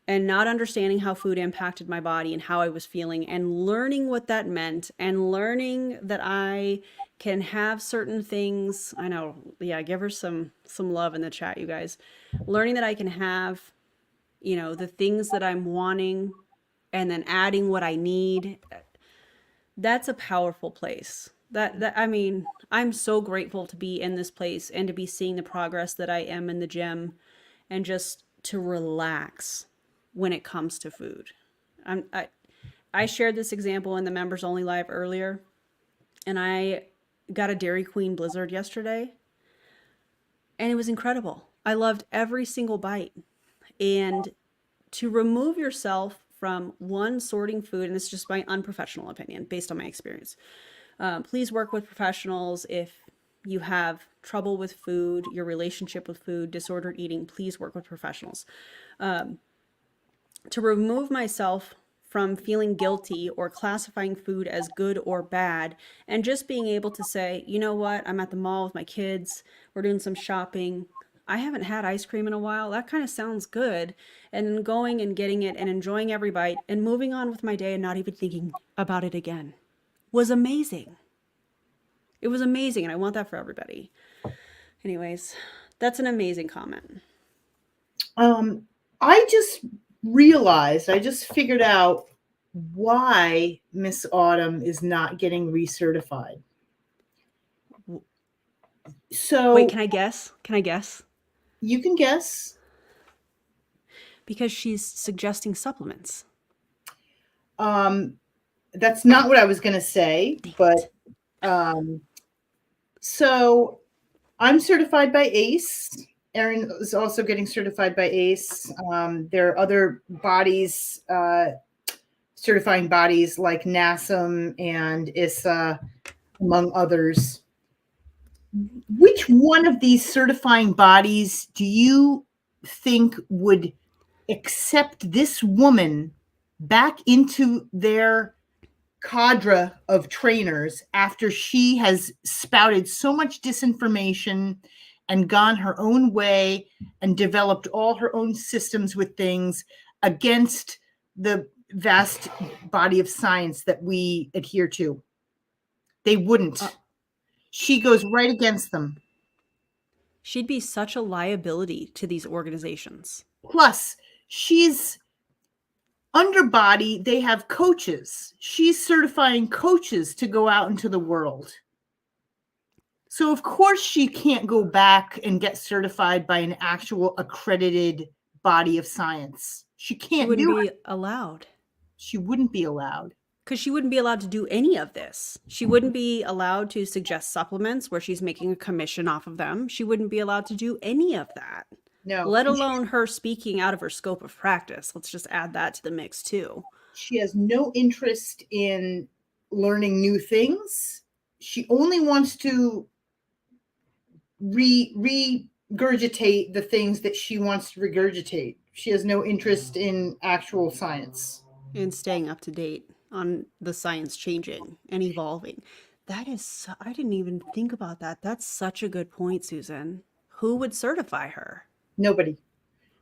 and not understanding how food impacted my body and how I was feeling and learning what that meant and learning that I can have certain things. I know, yeah, give her some love in the chat, you guys. Learning that I can have, you know, the things that I'm wanting and then adding what I need. That's a powerful place. That I mean, I'm so grateful to be in this place and to be seeing the progress that I am in the gym and just to relax when it comes to food. I shared this example in the members only live earlier, and I got a Dairy Queen Blizzard yesterday, and it was incredible. I loved every single bite. And to remove yourself from one sorting food, and it's just my unprofessional opinion based on my experience, please work with professionals if you have trouble with food, your relationship with food, disordered eating, please work with professionals. To remove myself from feeling guilty or classifying food as good or bad and just being able to say, you know what, I'm at the mall with my kids, we're doing some shopping, I haven't had ice cream in a while. That kind of sounds good. And then going and getting it and enjoying every bite and moving on with my day and not even thinking about it again was amazing. It was amazing, and I want that for everybody. Anyways, that's an amazing comment. I just realized, I just figured out why Miss Autumn is not getting recertified. So Wait, can I guess? Can I guess? You can guess. Because she's suggesting supplements. That's not what I was going to say, but so I'm certified by ACE. Erin is also getting certified by ACE. There are other bodies, certifying bodies like NASM and ISA, among others. Which one of these certifying bodies do you think would accept this woman back into their cadre of trainers after she has spouted so much disinformation and gone her own way and developed all her own systems with things against the vast body of science that we adhere to? They wouldn't. She goes right against them. She'd be such a liability to these organizations. Plus, she's underbody, they have coaches. She's certifying coaches to go out into the world. So of course she can't go back and get certified by an actual accredited body of science. She can't. She wouldn't be allowed. She wouldn't be allowed. Because she wouldn't be allowed to do any of this. She wouldn't be allowed to suggest supplements where she's making a commission off of them. She wouldn't be allowed to do any of that. No. Let alone her speaking out of her scope of practice. Let's just add that to the mix too. She has no interest in learning new things. She only wants to regurgitate the things that she wants to regurgitate. She has no interest in actual science. And staying up to date on the science changing and evolving. That is, I didn't even think about that. That's such a good point, Susan. Who would certify her? Nobody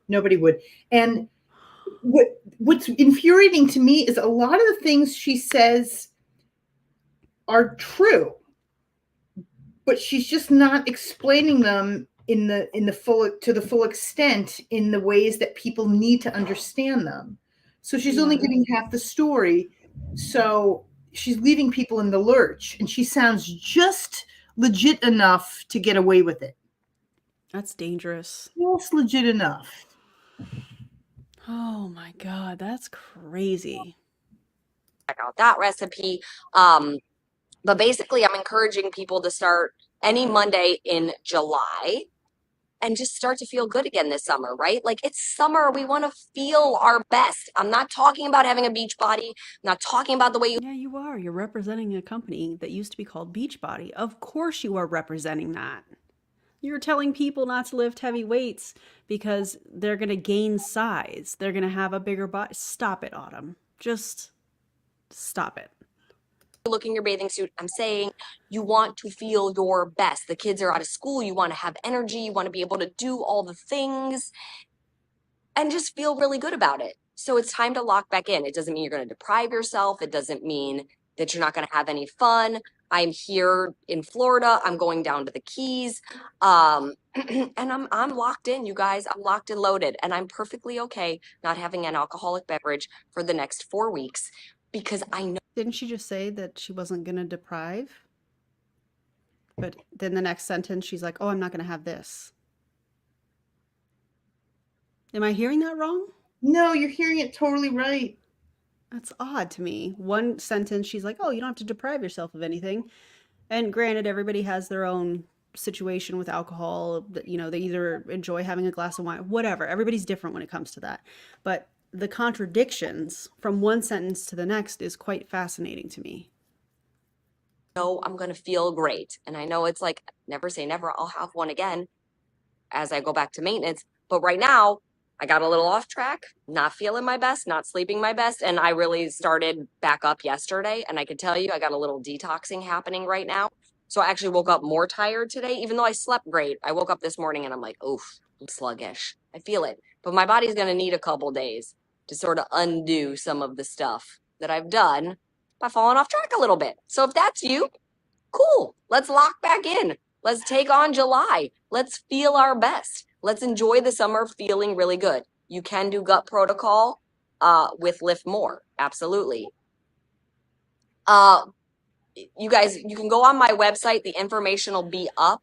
would. And what's infuriating to me is a lot of the things she says are true, but she's just not explaining them in the full extent in the ways that people need to understand them. So she's only giving half the story. So she's leaving people in the lurch, and she sounds just legit enough to get away with it. That's dangerous. Just legit enough. Oh my God, that's crazy. Check out that recipe. But basically, I'm encouraging people to start any Monday in July and just start to feel good again this summer, right? Like, it's summer. We want to feel our best. I'm not talking about having a beach body. I'm not talking about the way you... Yeah, you are. You're representing a company that used to be called Beachbody. Of course you are representing that. You're telling people not to lift heavy weights because they're going to gain size. They're going to have a bigger body. Stop it, Autumn. Just stop it. Look in your bathing suit. I'm saying you want to feel your best. The kids are out of school. You want to have energy. You want to be able to do all the things and just feel really good about it. So it's time to lock back in. It doesn't mean you're going to deprive yourself. It doesn't mean that you're not going to have any fun. I'm here in Florida. I'm going down to the Keys. And I'm locked in, you guys. I'm locked and loaded. And I'm perfectly okay not having an alcoholic beverage for the next 4 weeks because I know. Didn't she just say that she wasn't going to deprive? But then the next sentence, she's like, oh, I'm not going to have this. Am I hearing that wrong? No, you're hearing it totally right. That's odd to me. One sentence, she's like, oh, you don't have to deprive yourself of anything. And granted, everybody has their own situation with alcohol. You know, they either enjoy having a glass of wine, whatever. Everybody's different when it comes to that. But the contradictions from one sentence to the next is quite fascinating to me. No, I'm going to feel great. And I know it's like, never say never. I'll have one again as I go back to maintenance. But right now, I got a little off track, not feeling my best, not sleeping my best. And I really started back up yesterday. And I can tell you, I got a little detoxing happening right now. So I actually woke up more tired today, even though I slept great. I woke up this morning and I'm like, oof, I'm sluggish. I feel it. But my body's going to need a couple days to sort of undo some of the stuff that I've done by falling off track a little bit. So if that's you, cool. Let's lock back in. Let's take on July. Let's feel our best. Let's enjoy the summer feeling really good. You can do gut protocol with Lift More. Absolutely. You guys, you can go on my website. The information will be up.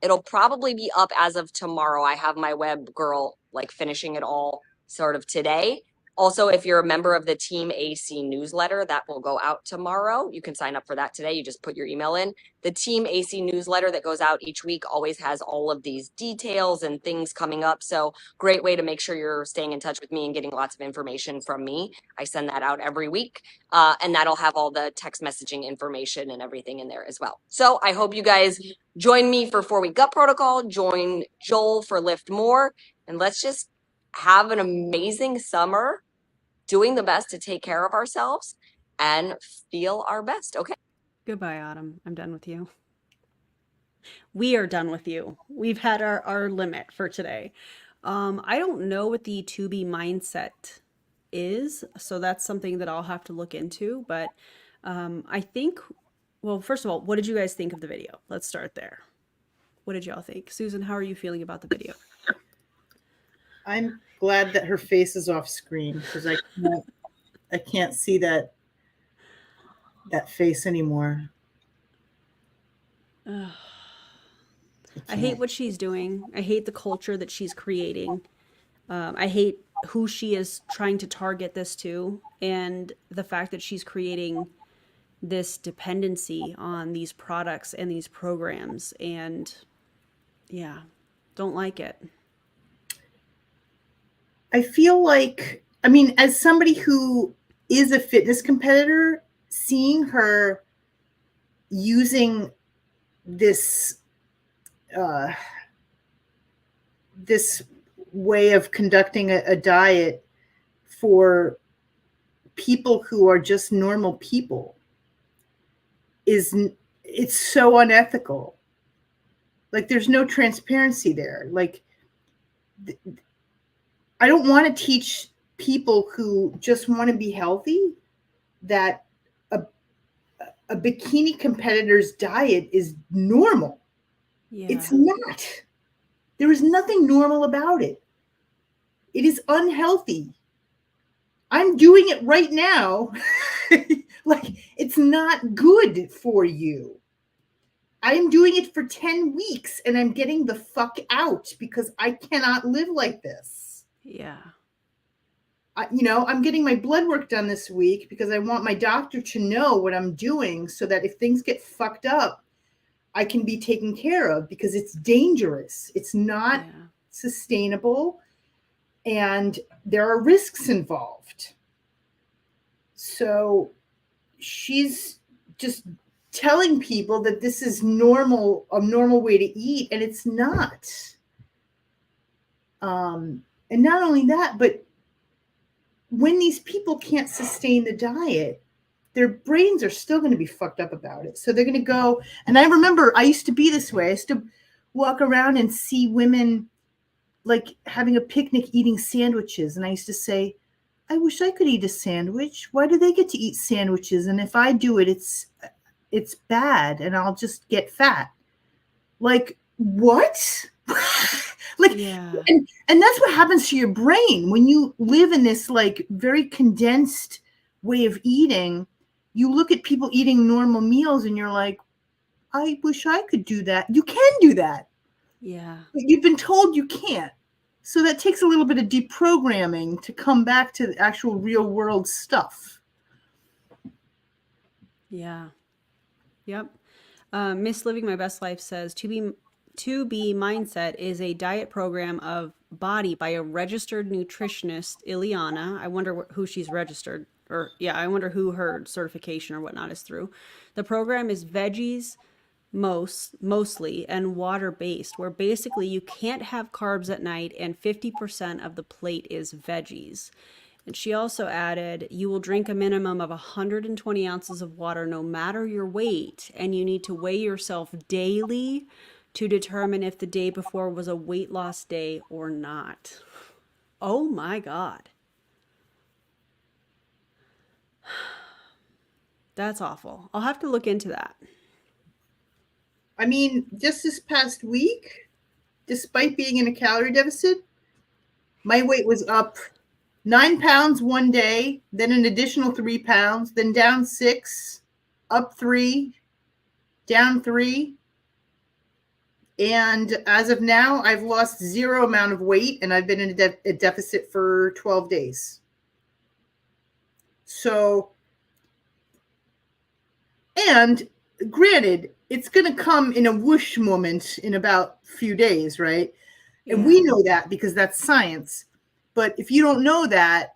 It'll probably be up as of tomorrow. I have my web girl like finishing it all sort of today. Also, if you're a member of the Team A.C.E newsletter, that will go out tomorrow. You can sign up for that today. You just put your email in. The Team A.C.E newsletter that goes out each week always has all of these details and things coming up. So great way to make sure you're staying in touch with me and getting lots of information from me. I send that out every week. And that'll have all the text messaging information and everything in there as well. So I hope you guys join me for 4-week gut protocol, join Joel for Lift More, and let's just have an amazing summer doing the best to take care of ourselves and feel our best. Okay. Goodbye, Autumn. I'm done with you. We are done with you. We've had our limit for today. I don't know what the to be mindset is, so that's something that I'll have to look into. But I think, well, first of all, what did you guys think of the video? Let's start there. What did y'all think? Susan, how are you feeling about the video? I'm glad that her face is off screen because I can't see that face anymore. I hate what she's doing. I hate the culture that she's creating. I hate who she is trying to target this to, and the fact that she's creating this dependency on these products and these programs. And yeah, don't like it. I feel like, I mean, as somebody who is a fitness competitor, seeing her using this this way of conducting a diet for people who are just normal people it's so unethical. Like, there's no transparency there. Like, I don't want to teach people who just want to be healthy that a bikini competitor's diet is normal. Yeah. It's not. There is nothing normal about it. It is unhealthy. I'm doing it right now. Like, it's not good for you. I'm doing it for 10 weeks and I'm getting the fuck out because I cannot live like this. Yeah. I'm getting my blood work done this week because I want my doctor to know what I'm doing so that if things get fucked up, I can be taken care of, because it's dangerous. It's not sustainable, and there are risks involved. So she's just telling people that this is a normal way to eat, and it's not. And not only that, but when these people can't sustain the diet, their brains are still going to be fucked up about it. So they're going to go, and I remember I used to be this way. I used to walk around and see women like having a picnic eating sandwiches. And I used to say, I wish I could eat a sandwich. Why do they get to eat sandwiches? And if I do it, it's bad and I'll just get fat. Like, what? Like, and that's what happens to your brain when you live in this like very condensed way of eating. You look at people eating normal meals and you're like, I wish I could do that. You can do that. Yeah. But you've been told you can't. So that takes a little bit of deprogramming to come back to the actual real world stuff. Yeah. Yep. Miss Living My Best Life says, to be mindset is a diet program of body by a registered nutritionist, Ileana. I wonder who she's registered, or I wonder who her certification or whatnot is through. The program is veggies mostly and water based, where basically you can't have carbs at night and 50% of the plate is veggies. And she also added, you will drink a minimum of 120 ounces of water no matter your weight, and you need to weigh yourself daily to determine if the day before was a weight loss day or not. Oh my God. That's awful. I'll have to look into that. I mean, just this past week, despite being in a calorie deficit, my weight was up 9 pounds one day, then an additional 3 pounds, then down 6, up 3, down 3. And as of now, I've lost zero amount of weight, and I've been in a deficit for 12 days. So, and granted, it's going to come in a whoosh moment in about a few days, right? And Yeah. we know that because that's science. But if you don't know that,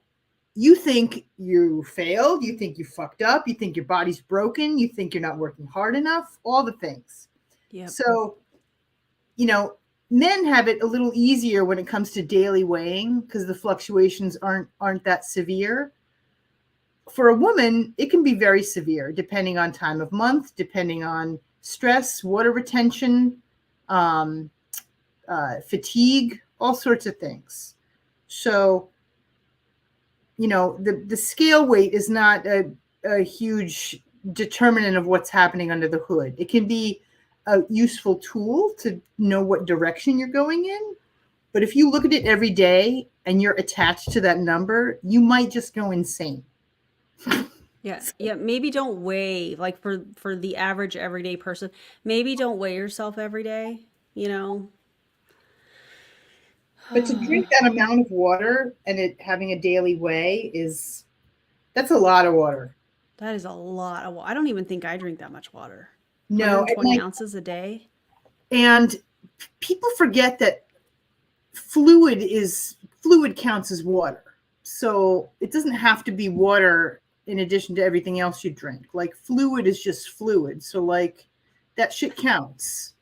you think you failed, you think you fucked up, you think your body's broken, you think you're not working hard enough, all the things. Yep. So, you know, men have it a little easier when it comes to daily weighing because the fluctuations aren't that severe. For a woman, it can be very severe depending on time of month, depending on stress, water retention, fatigue, all sorts of things. So, you know, the scale weight is not a huge determinant of what's happening under the hood. It can be a useful tool to know what direction you're going in. But if you look at it every day and you're attached to that number, you might just go insane. Yeah. Yeah. Maybe don't weigh, like for the average everyday person, maybe don't weigh yourself every day, you know? But to drink that amount of water and it having a daily weigh that's a lot of water. That is a lot of water. I don't even think I drink that much water. No, 120 ounces a day. and people forget that fluid counts as water. So it doesn't have to be water in addition to everything else you drink. Like fluid is just fluid. So like that shit counts.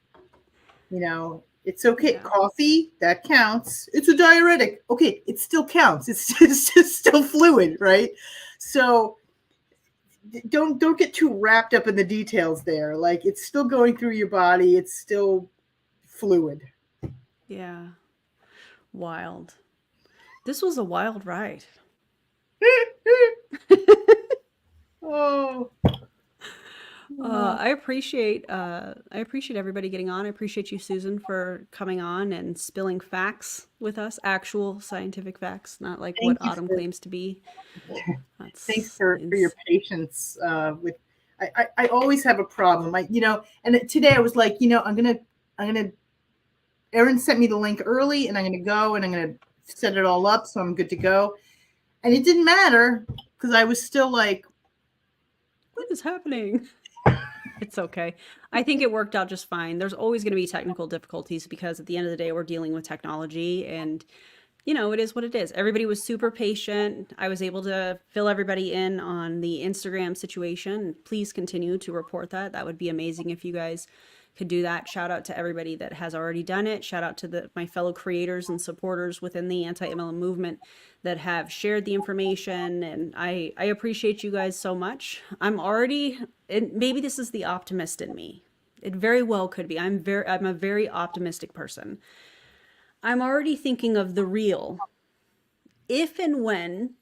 You know, it's okay. Yeah. Coffee, that counts. It's a diuretic. Okay, it still counts. It's just still fluid, right? So don't get too wrapped up in the details there. Like it's still going through your body. It's still fluid. Yeah. Wild. This was a wild ride. Oh. I appreciate everybody getting on. I appreciate you, Susan, for coming on and spilling facts with us, actual scientific facts, not like what Autumn claims to be. Thanks for your patience with. I always have a problem. And today I was like, I'm gonna. Erin sent me the link early, and I'm gonna go and I'm gonna set it all up, so I'm good to go. And it didn't matter because I was still like, what is happening? It's okay. I think it worked out just fine. There's always going to be technical difficulties because at the end of the day, we're dealing with technology and, it is what it is. Everybody was super patient. I was able to fill everybody in on the Instagram situation. Please continue to report that. That would be amazing if you guys could do that. Shout out to everybody that has already done it. Shout out to my fellow creators and supporters within the anti-MLM movement that have shared the information. And I appreciate you guys so much. I'm already, and maybe this is the optimist in me. It very well could be. I'm a very optimistic person. I'm already thinking of the real. If and when,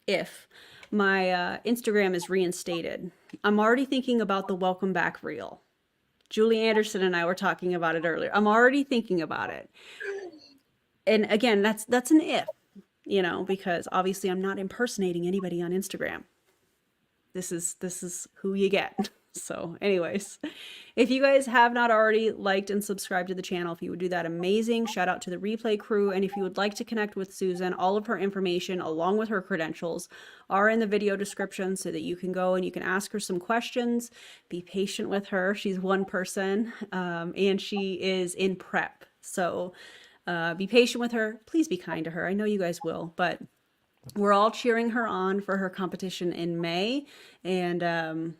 if my Instagram is reinstated, I'm already thinking about the welcome back reel. Julie Anderson and I were talking about it earlier. I'm already thinking about it. And again, that's an if, because obviously I'm not impersonating anybody on Instagram. This is who you get. So anyways, if you guys have not already liked and subscribed to the channel, if you would do that, amazing. Shout out to the replay crew. And if you would like to connect with Susan, all of her information along with her credentials are in the video description so that you can go and you can ask her some questions. Be patient with her. She's one person and she is in prep. So be patient with her. Please be kind to her. I know you guys will, but we're all cheering her on for her competition in May. And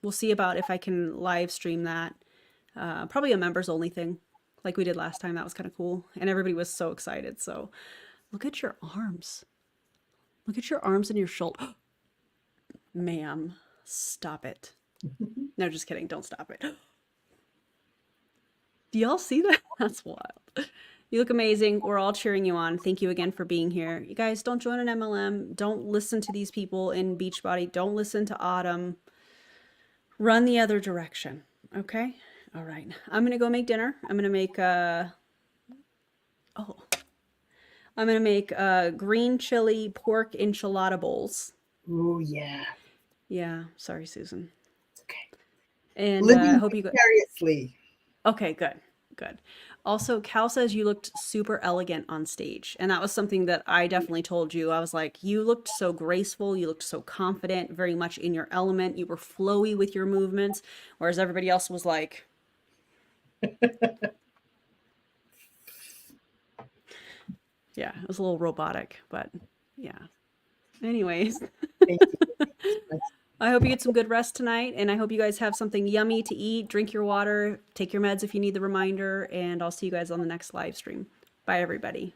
we'll see about if I can live stream that. Probably a members only thing like we did last time. That was kind of cool. And everybody was so excited. So look at your arms. Look at your arms and your shoulder. Ma'am, stop it. No, just kidding. Don't stop it. Do y'all see that? That's wild. You look amazing. We're all cheering you on. Thank you again for being here. You guys, don't join an MLM. Don't listen to these people in Beachbody. Don't listen to Autumn. Run the other direction. Okay? All right. I'm going to go make dinner. I'm going to make green chili pork enchilada bowls. Oh, yeah. Yeah. Sorry, Susan. It's okay. And I hope you go. Seriously. Okay, good. Good. Also, Cal says you looked super elegant on stage. And that was something that I definitely told you. I was like, you looked so graceful. You looked so confident, very much in your element. You were flowy with your movements, whereas everybody else was like, yeah, it was a little robotic, but yeah. Anyways, Thank you. I hope you get some good rest tonight, and I hope you guys have something yummy to eat, drink your water, take your meds if you need the reminder, and I'll see you guys on the next live stream. Bye, everybody.